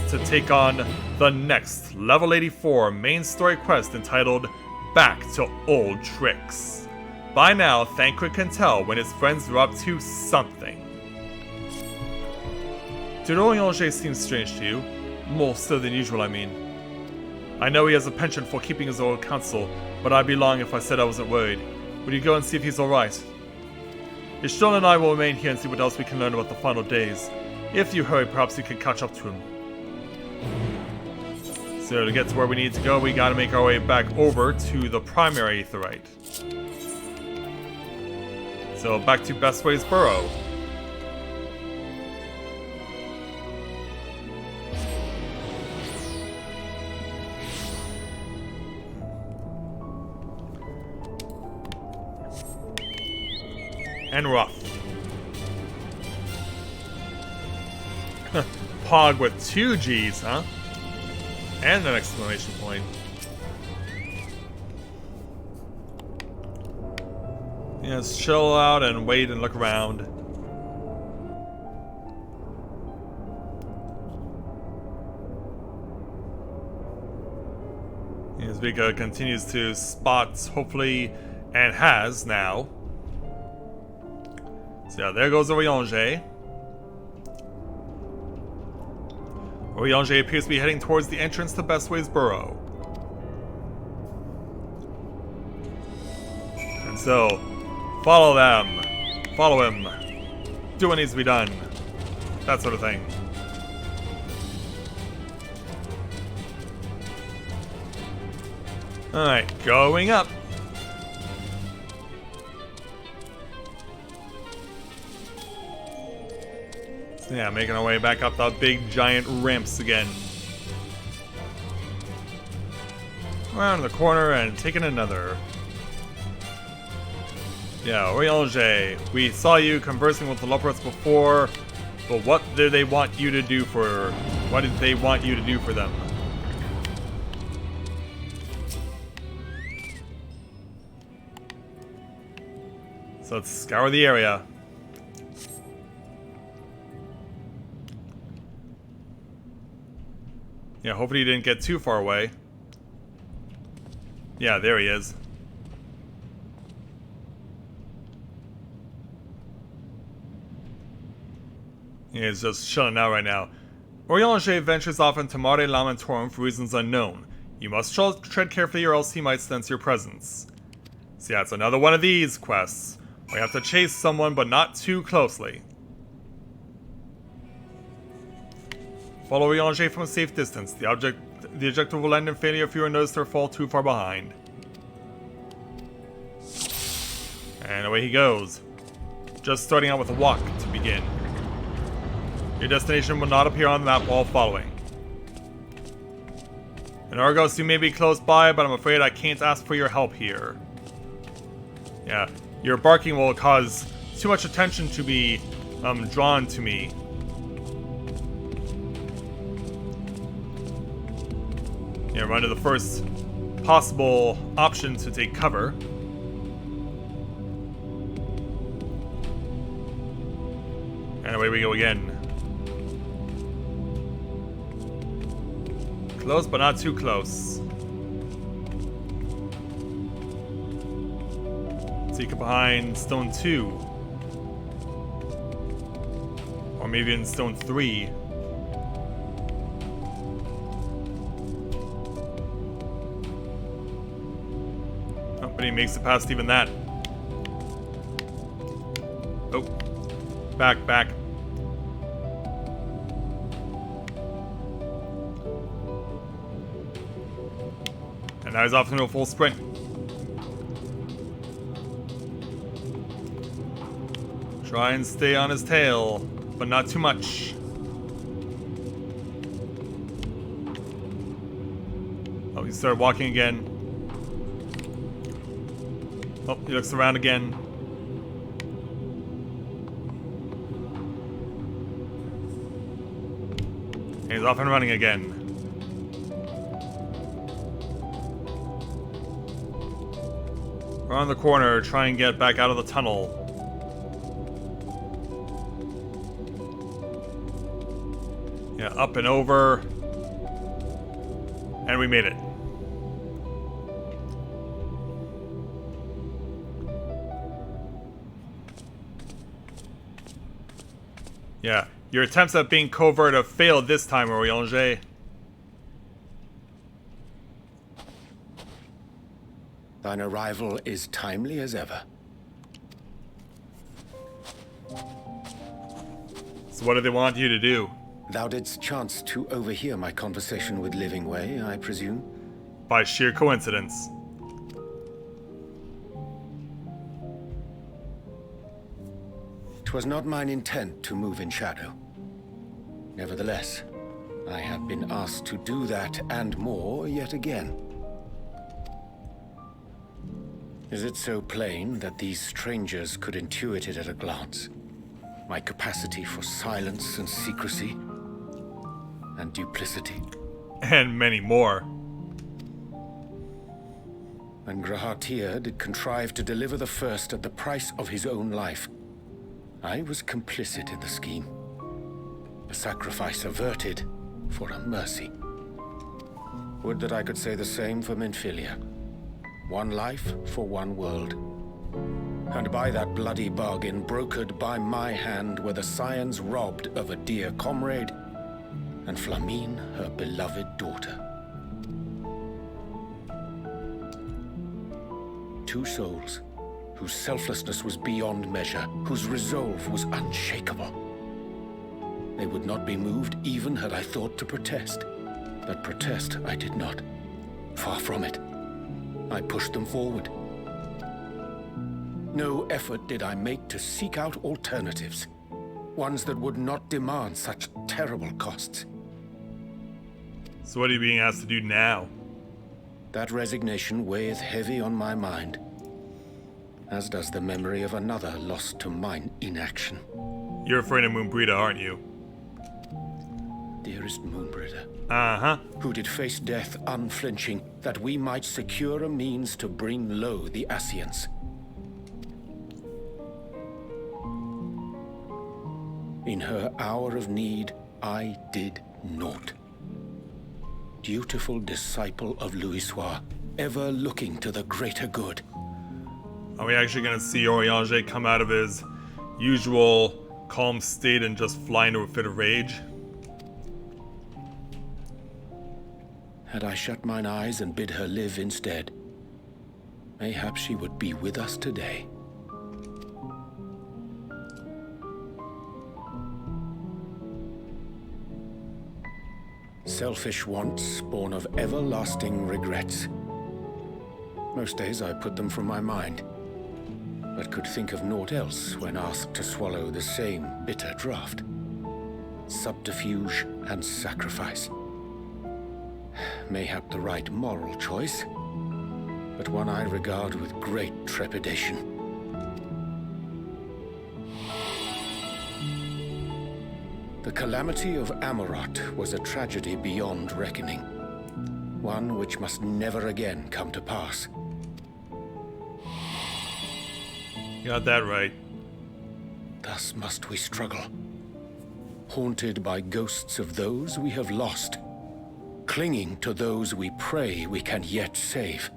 to take on the next level 84 main story quest entitled Back to Old Tricks. By now, Thancred can tell when his friends are up to something. Did Orianger seem strange to you? More so than usual, I mean. I know he has a penchant for keeping his old counsel, but I'd be lying if I said I wasn't worried. Would you go and see if he's alright? Ishton and I will remain here and see what else we can learn about the final days. If you hurry, perhaps you can catch up to him. So to get to where we need to go, we gotta make our way back over to the primary aetheryte. So back to Bestway's Burrow. And rough. Pog with 2 G's, huh? And an exclamation point. Yeah, let's chill out and wait and look around. As Vika continues to spot, hopefully, and has now. So yeah, there goes Orianger. Orianger appears to be heading towards the entrance to Bestway's Burrow. And so, follow them. Follow him. Do what needs to be done. That sort of thing. Alright, going up. Yeah, making our way back up the big giant ramps again. Around the corner and taking another. Yeah, Orianger, we saw you conversing with the Loporets before, but what did they want you to do for... What did they want you to do for them? So let's scour the area. Yeah, hopefully he didn't get too far away. Yeah, there he is. Yeah, he's just chilling out right now. Orianger ventures off into Mare Lamentorum for reasons unknown. You must tread carefully or else he might sense your presence. So yeah, it's another one of these quests. We have to chase someone, but not too closely. Follow Orianger from a safe distance. The The objective will end in failure if you notice or fall too far behind. And away he goes. Just starting out with a walk to begin. Your destination will not appear on the map while following. And Argos, you may be close by, but I'm afraid I can't ask for your help here. Yeah, your barking will cause too much attention to be drawn to me. Yeah, run to the first possible option to take cover. And away we go again. Close, but not too close. Seek it behind stone 2. Or maybe in stone 3. Oh, but he makes it past even that. Oh. Back, back. And now he's off into a full sprint. Try and stay on his tail, but not too much. Oh, he started walking again. Oh, he looks around again. And he's off and running again. Around the corner, try and get back out of the tunnel. Yeah, up and over. And we made it. Yeah, your attempts at being covert have failed this time, Oriange. Thine arrival is timely as ever. So what do they want you to do? Thou didst chance to overhear my conversation with Livingway, I presume? By sheer coincidence. 'Twas not mine intent to move in shadow. Nevertheless, I have been asked to do that and more yet again. Is it so plain that these strangers could intuit it at a glance? My capacity for silence and secrecy, and duplicity. And many more. And Grahatir did contrive to deliver the first at the price of his own life. I was complicit in the scheme. A sacrifice averted for a mercy. Would that I could say the same for Menphilia. One life for one world. And by that bloody bargain brokered by my hand were the scions robbed of a dear comrade, and Flamine her beloved daughter. Two souls, whose selflessness was beyond measure, whose resolve was unshakable. They would not be moved even had I thought to protest. But protest I did not. Far from it. I pushed them forward. No effort did I make to seek out alternatives. Ones that would not demand such terrible costs. So what are you being asked to do now? That resignation weigheth heavy on my mind. As does the memory of another lost to mine inaction. You're afraid of Moonbrita, aren't you? Dearest Moonbrita. Uh-huh. Who did face death unflinching, that we might secure a means to bring low the Ascians. In her hour of need, I did naught. Dutiful disciple of Louisoix, ever looking to the greater good. Are we actually going to see Oriange come out of his usual calm state and just fly into a fit of rage? Had I shut mine eyes and bid her live instead, mayhap she would be with us today. selfish wants born of everlasting regrets. Most days I put them from my mind, but could think of naught else when asked to swallow the same bitter draught. Subterfuge and sacrifice. Mayhap the right moral choice, but one I regard with great trepidation. The calamity of Amarot was a tragedy beyond reckoning, one which must never again come to pass. You got that right. Thus must we struggle, haunted by ghosts of those we have lost, clinging to those we pray we can yet save.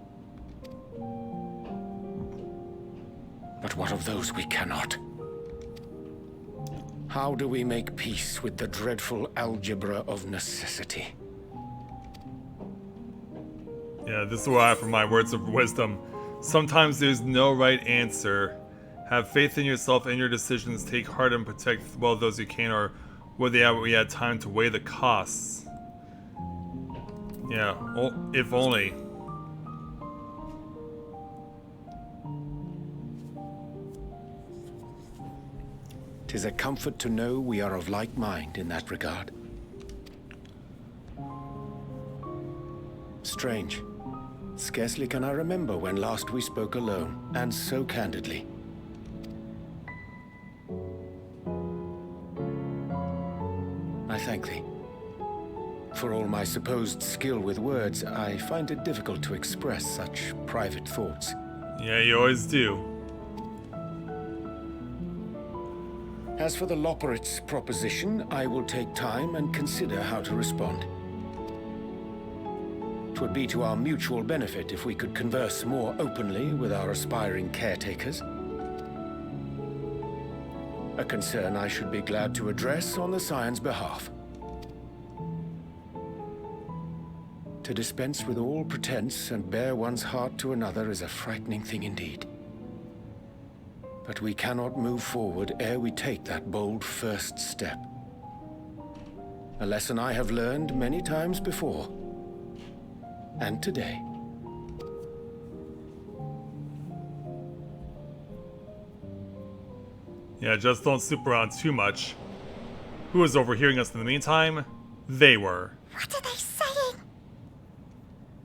But what of those we cannot? How do we make peace with the dreadful algebra of necessity? Yeah, this is what I have for my words of wisdom. Sometimes there's no right answer. Have faith in yourself and your decisions. Take heart and protect well those you can, or whether we had time to weigh the costs. Yeah, if only. 'Tis a comfort to know we are of like mind in that regard. Strange. Scarcely can I remember when last we spoke alone, and so candidly. I thank thee. For all my supposed skill with words, I find it difficult to express such private thoughts. Yeah, you always do. As for the Loporrit's proposition, I will take time and consider how to respond. It would be to our mutual benefit if we could converse more openly with our aspiring caretakers. A concern I should be glad to address on the Scion's behalf. To dispense with all pretense and bare one's heart to another is a frightening thing indeed. But we cannot move forward ere we take that bold first step. A lesson I have learned many times before. And today. Yeah, just don't sleep around too much. Who was overhearing us in the meantime? They were. What are they saying?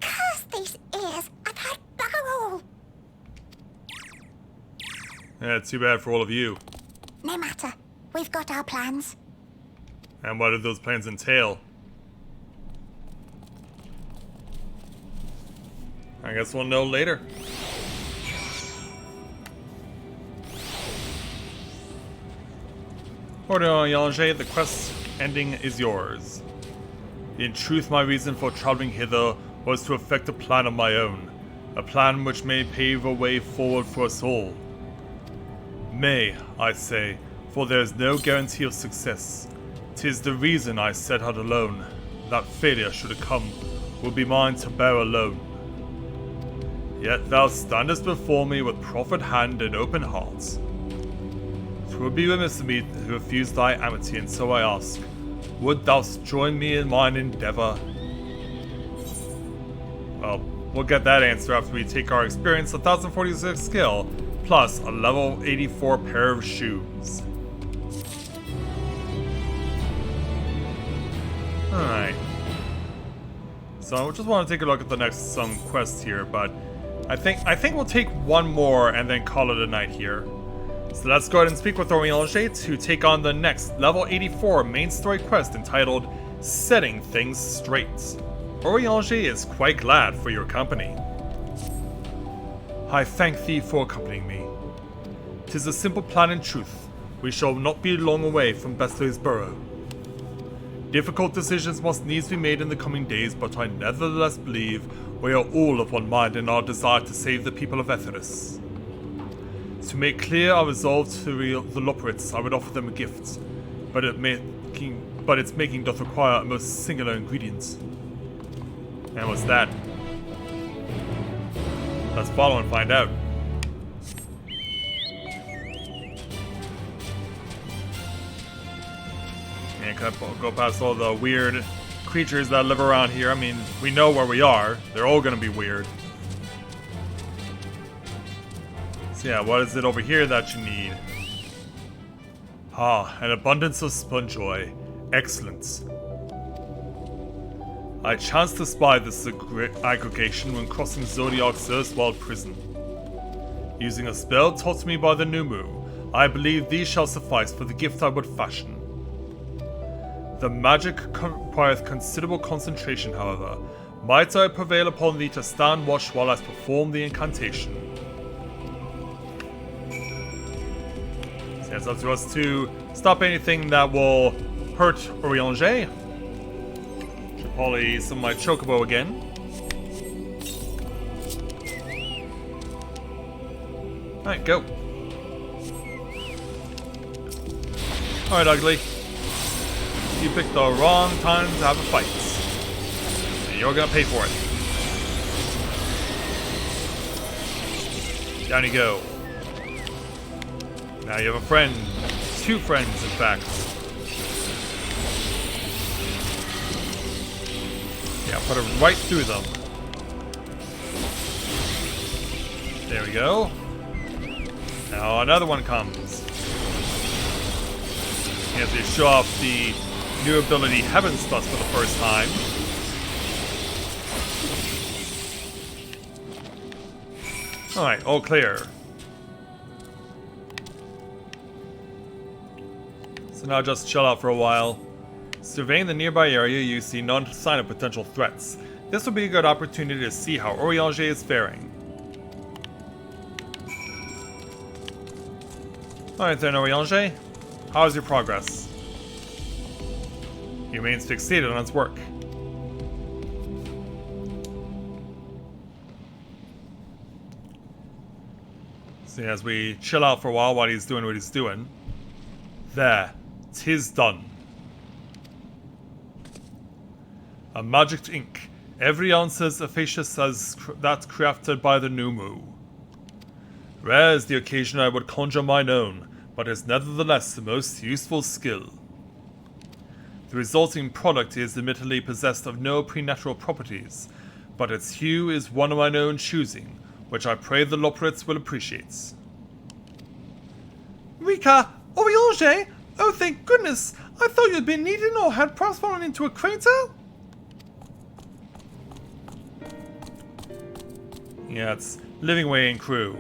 Curse these ears! I've heard bugger all! Yeah, too bad for all of you. No matter. We've got our plans. And what did those plans entail? I guess we'll know later. Ordon Yalanger, the quest ending is yours. In truth, my reason for traveling hither was to effect a plan of my own. A plan which may pave a way forward for us all. May, I say, for there is no guarantee of success. 'Tis the reason I set out alone. That failure, should it come, will be mine to bear alone. Yet thou standest before me with proffered hand and open heart. 'Twould be remiss of me to refuse thy amity, and so I ask, would thou join me in mine endeavor? Well, we'll get that answer after we take our experience 1046 skill, plus a level 84 pair of shoes. Alright. So I just want to take a look at the next quest here, but I think we'll take one more and then call it a night here. So let's go ahead and speak with Oriange to take on the next level 84 main story quest entitled Setting Things Straight. Oriange is quite glad for your company. I thank thee for accompanying me. 'Tis a simple plan in truth. We shall not be long away from Bestow's Burrow. Difficult decisions must needs be made in the coming days, but I nevertheless believe we are all of one mind in our desire to save the people of Etheris. To make clear our resolve to the Loporrits, I would offer them a gift, but its making doth require a most singular ingredient. And what's that? Let's follow and find out. And go past all the weird creatures that live around here. I mean, we know where we are. They're all gonna be weird. So yeah, what is it over here that you need? Ah, an abundance of sponjoy. Excellent. I chanced to spy this aggregation when crossing Zodiac's erstwhile prison. Using a spell taught me by the Numu, I believe these shall suffice for the gift I would fashion. The magic requireth considerable concentration, however. Might I prevail upon thee to stand watch while I perform the incantation? So it's up to us to stop anything that will hurt Orianger. Should probably use some of my chocobo again. Alright, go. Alright, Ugly. You picked the wrong time to have a fight. And you're gonna pay for it. Down you go. Now you have a friend. 2 friends, in fact. Yeah, put it right through them. There we go. Now another one comes. As we show off the new ability Heavensward for the first time. Alright, all clear. So now just chill out for a while. Surveying the nearby area, you see no sign of potential threats. This will be a good opportunity to see how Orianger is faring. Alright then, Orianger. How's your progress? He remains fixated on his work. See, as we chill out for a while he's doing what he's doing. There, 'tis done. A magic ink, every ounce as efficacious as that crafted by the Numu. Rare is the occasion I would conjure mine own, but is nevertheless the most useful skill. The resulting product is admittedly possessed of no preternatural properties, but its hue is one of mine own choosing, which I pray the Loporits will appreciate. Rika! Orianger! Oh, thank goodness! I thought you'd been eaten or had perhaps fallen into a crater? Yeah, it's Livingway and crew.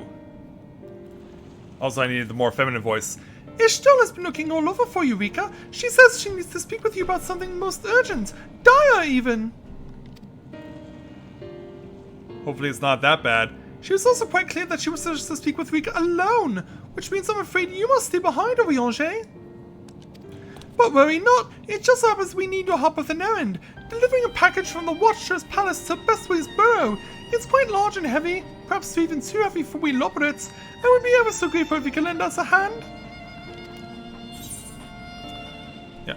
Also, I needed the more feminine voice. Ishtal has been looking all over for you, Rika. She says she needs to speak with you about something most urgent. Dire, even. Hopefully it's not that bad. She was also quite clear that she wishes to speak with Rika alone, which means I'm afraid you must stay behind, Orianger. But worry not, it just so happens we need your help with an errand. Delivering a package from the Watcher's Palace to Bestway's Burrow. It's quite large and heavy, perhaps even too heavy for we Loporits, and would be ever so grateful if you could lend us a hand. Yeah.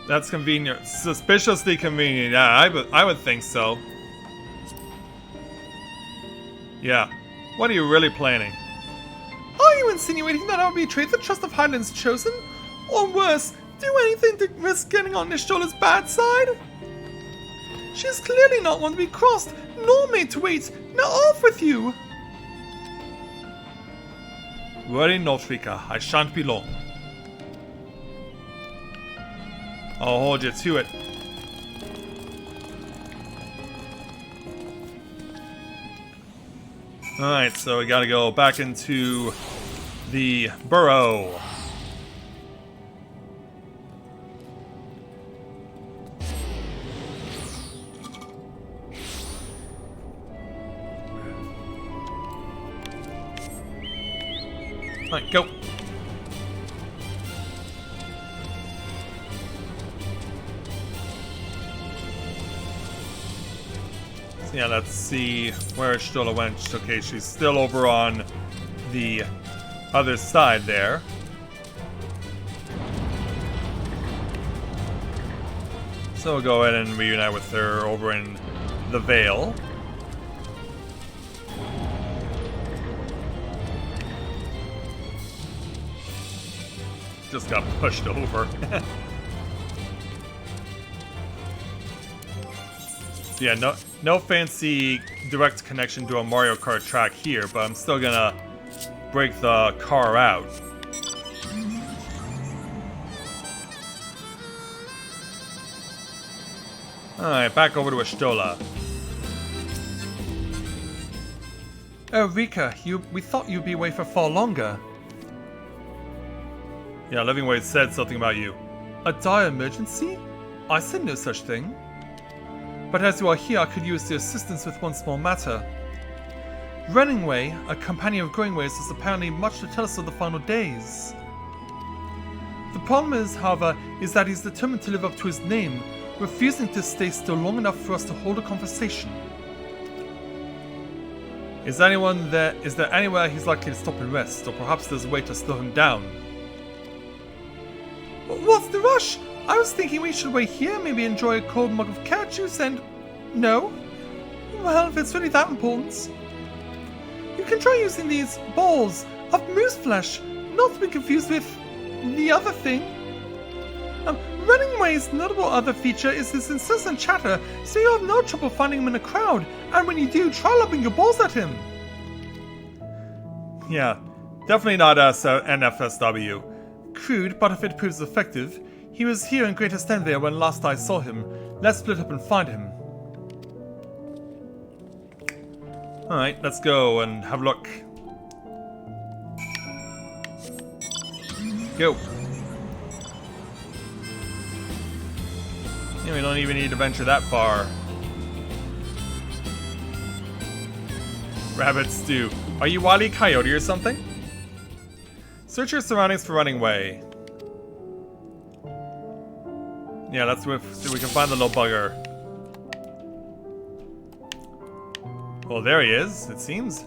That's convenient. Suspiciously convenient. Yeah, I would think so. Yeah. What are you really planning? Are you insinuating that I would betray the trust of Highland's Chosen? Or worse, do anything to risk getting on Nishtola's bad side? She's clearly not one to be crossed, nor made to wait. Now off with you! Worry not, Rika. I shan't be long. I'll hold you to it. Alright, so we gotta go back into the burrow. Alright, go. So yeah, let's see where Stola went. Okay, she's still over on the other side there. So we'll go ahead and reunite with her over in the Vale. Just got pushed over. Yeah, no fancy direct connection to a Mario Kart track here, but I'm still gonna break the car out. Alright, back over to Ashtola. Oh, Rika, we thought you'd be away for far longer. Yeah, Livingway said something about you. A dire emergency? I said no such thing. But as you are here, I could use your assistance with one small matter. Runningway, a companion of Growingway's, has apparently much to tell us of the final days. The problem is, however, is that he's determined to live up to his name, refusing to stay still long enough for us to hold a conversation. Is there anywhere he's likely to stop and rest, or perhaps there's a way to slow him down? What's the rush? I was thinking we should wait here, maybe enjoy a cold mug of carrot juice and... No? Well, if it's really that important. You can try using these balls of moose flesh, not to be confused with the other thing. Runningway's notable other feature is his incessant chatter, so you have no trouble finding him in a crowd, and when you do, try lobbing your balls at him. Yeah, definitely not NFSW. Crude, but if it proves effective. He was here in Greater Stenvale when last I saw him. Let's split up and find him. Alright, let's go and have a look. Go. Yeah, we don't even need to venture that far. Rabbit stew. Are you Wile E. Coyote or something? Search your surroundings for Runningway. Yeah, let's see if we can find the little bugger. Well, there he is, it seems.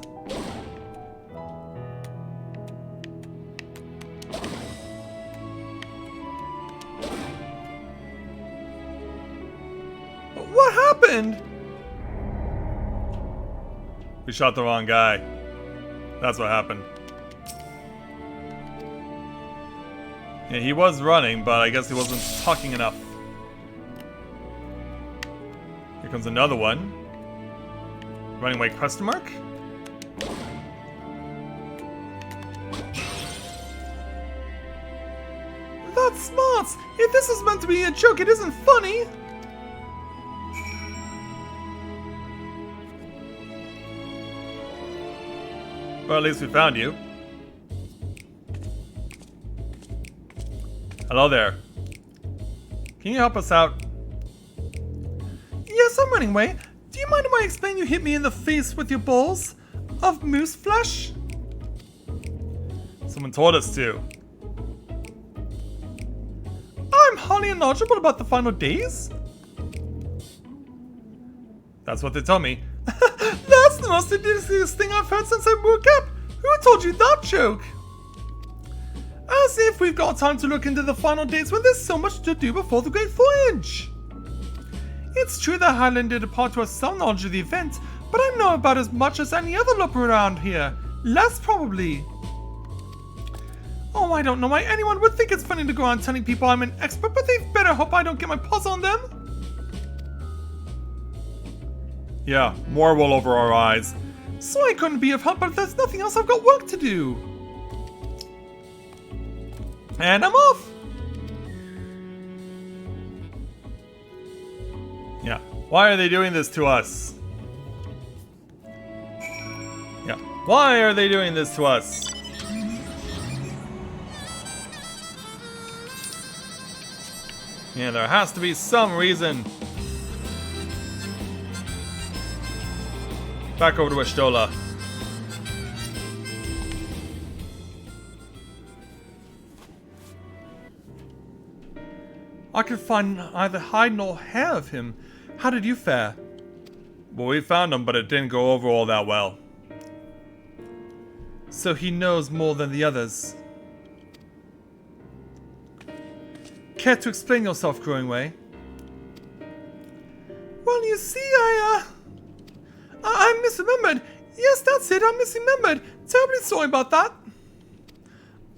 What happened? We shot the wrong guy. That's what happened. Yeah, he was running, but I guess he wasn't talking enough. Here comes another one. Running away, question mark? That's smart! If this is meant to be a joke, it isn't funny! Well, at least we found you. Hello there. Can you help us out? Yes, I'm running away. Do you mind if I explain you hit me in the face with your balls of moose flesh? Someone told us to. I'm highly knowledgeable about the final days. That's what they told me. That's the most ridiculous thing I've heard since I woke up. Who told you that joke? As if we've got time to look into the final days when there's so much to do before the Great Voyage. It's true that Highland did impart to us some knowledge of the event, but I know about as much as any other loper around here. Less probably. Oh, I don't know why anyone would think it's funny to go around telling people I'm an expert, but they better hope I don't get my paws on them. Yeah, more wool over our eyes. So I couldn't be of help, but if there's nothing else, I've got work to do. And I'm off. Yeah, why are they doing this to us? Yeah, why are they doing this to us? Yeah, there has to be some reason. Back over to Ashtola. I could find neither hide nor hair of him. How did you fare? Well, we found him, but it didn't go over all that well. So he knows more than the others. Care to explain yourself, Growingway? Well, you see, I misremembered. Yes, that's it, I misremembered. Terribly sorry about that.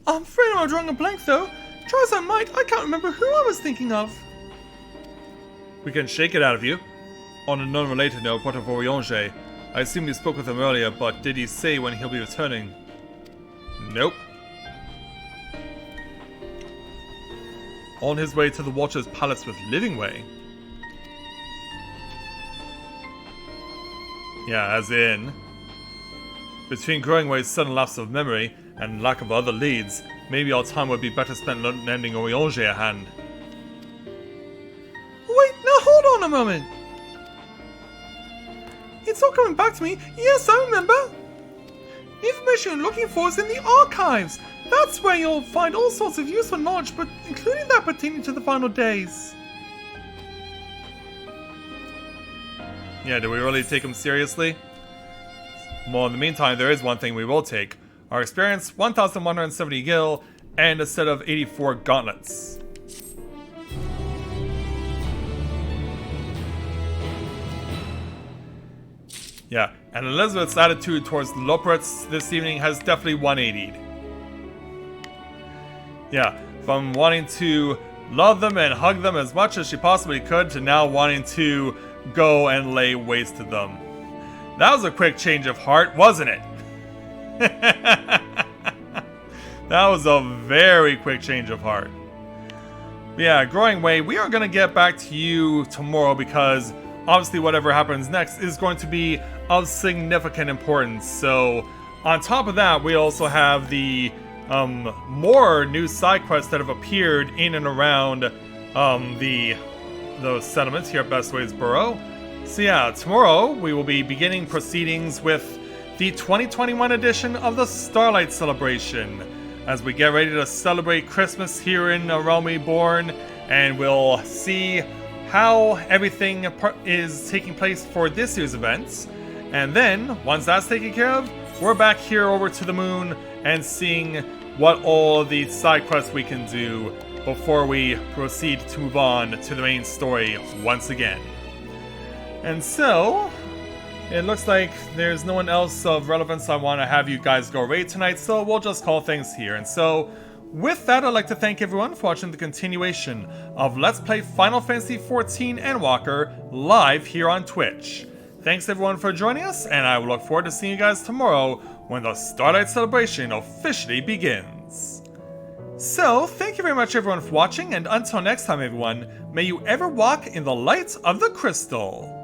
I'm afraid I'm drawing a blank, though. Try as I might, I can't remember who I was thinking of. We can shake it out of you. On a non-related note, what of Oriange? I assume you spoke with him earlier, but did he say when he'll be returning? Nope. On his way to the Watcher's Palace with Livingway? Yeah, as in... Between Growingway's sudden lapse of memory and lack of other leads, maybe our time would be better spent lending Oriange a hand. Wait, now hold on a moment! It's all coming back to me. Yes, I remember! The information you're looking for is in the archives! That's where you'll find all sorts of useful knowledge, but including that pertaining to the final days. Yeah, do we really take him seriously? Well, in the meantime, there is one thing we will take. Our experience, 1,170 gil, and a set of 84 gauntlets. Yeah, and Elizabeth's attitude towards the Loporits this evening has definitely 180'd. Yeah, from wanting to love them and hug them as much as she possibly could to now wanting to go and lay waste to them. That was a quick change of heart, wasn't it? That was a very quick change of heart. But yeah, Growingway, we are going to get back to you tomorrow because obviously whatever happens next is going to be of significant importance. So on top of that, we also have the more new side quests that have appeared in and around those settlements here at Bestways Burrow. So yeah, tomorrow we will be beginning proceedings with the 2021 edition of the Starlight Celebration as we get ready to celebrate Christmas here in Realm Reborn, and we'll see how everything is taking place for this year's events. And then, once that's taken care of, we're back here over to the moon and seeing what all the side quests we can do before we proceed to move on to the main story once again. And so, it looks like there's no one else of relevance I want to have you guys go raid tonight, so we'll just call things here. And so, with that, I'd like to thank everyone for watching the continuation of Let's Play Final Fantasy XIV Endwalker live here on Twitch. Thanks everyone for joining us, and I will look forward to seeing you guys tomorrow when the Starlight Celebration officially begins. So, thank you very much everyone for watching, and until next time everyone, may you ever walk in the light of the crystal.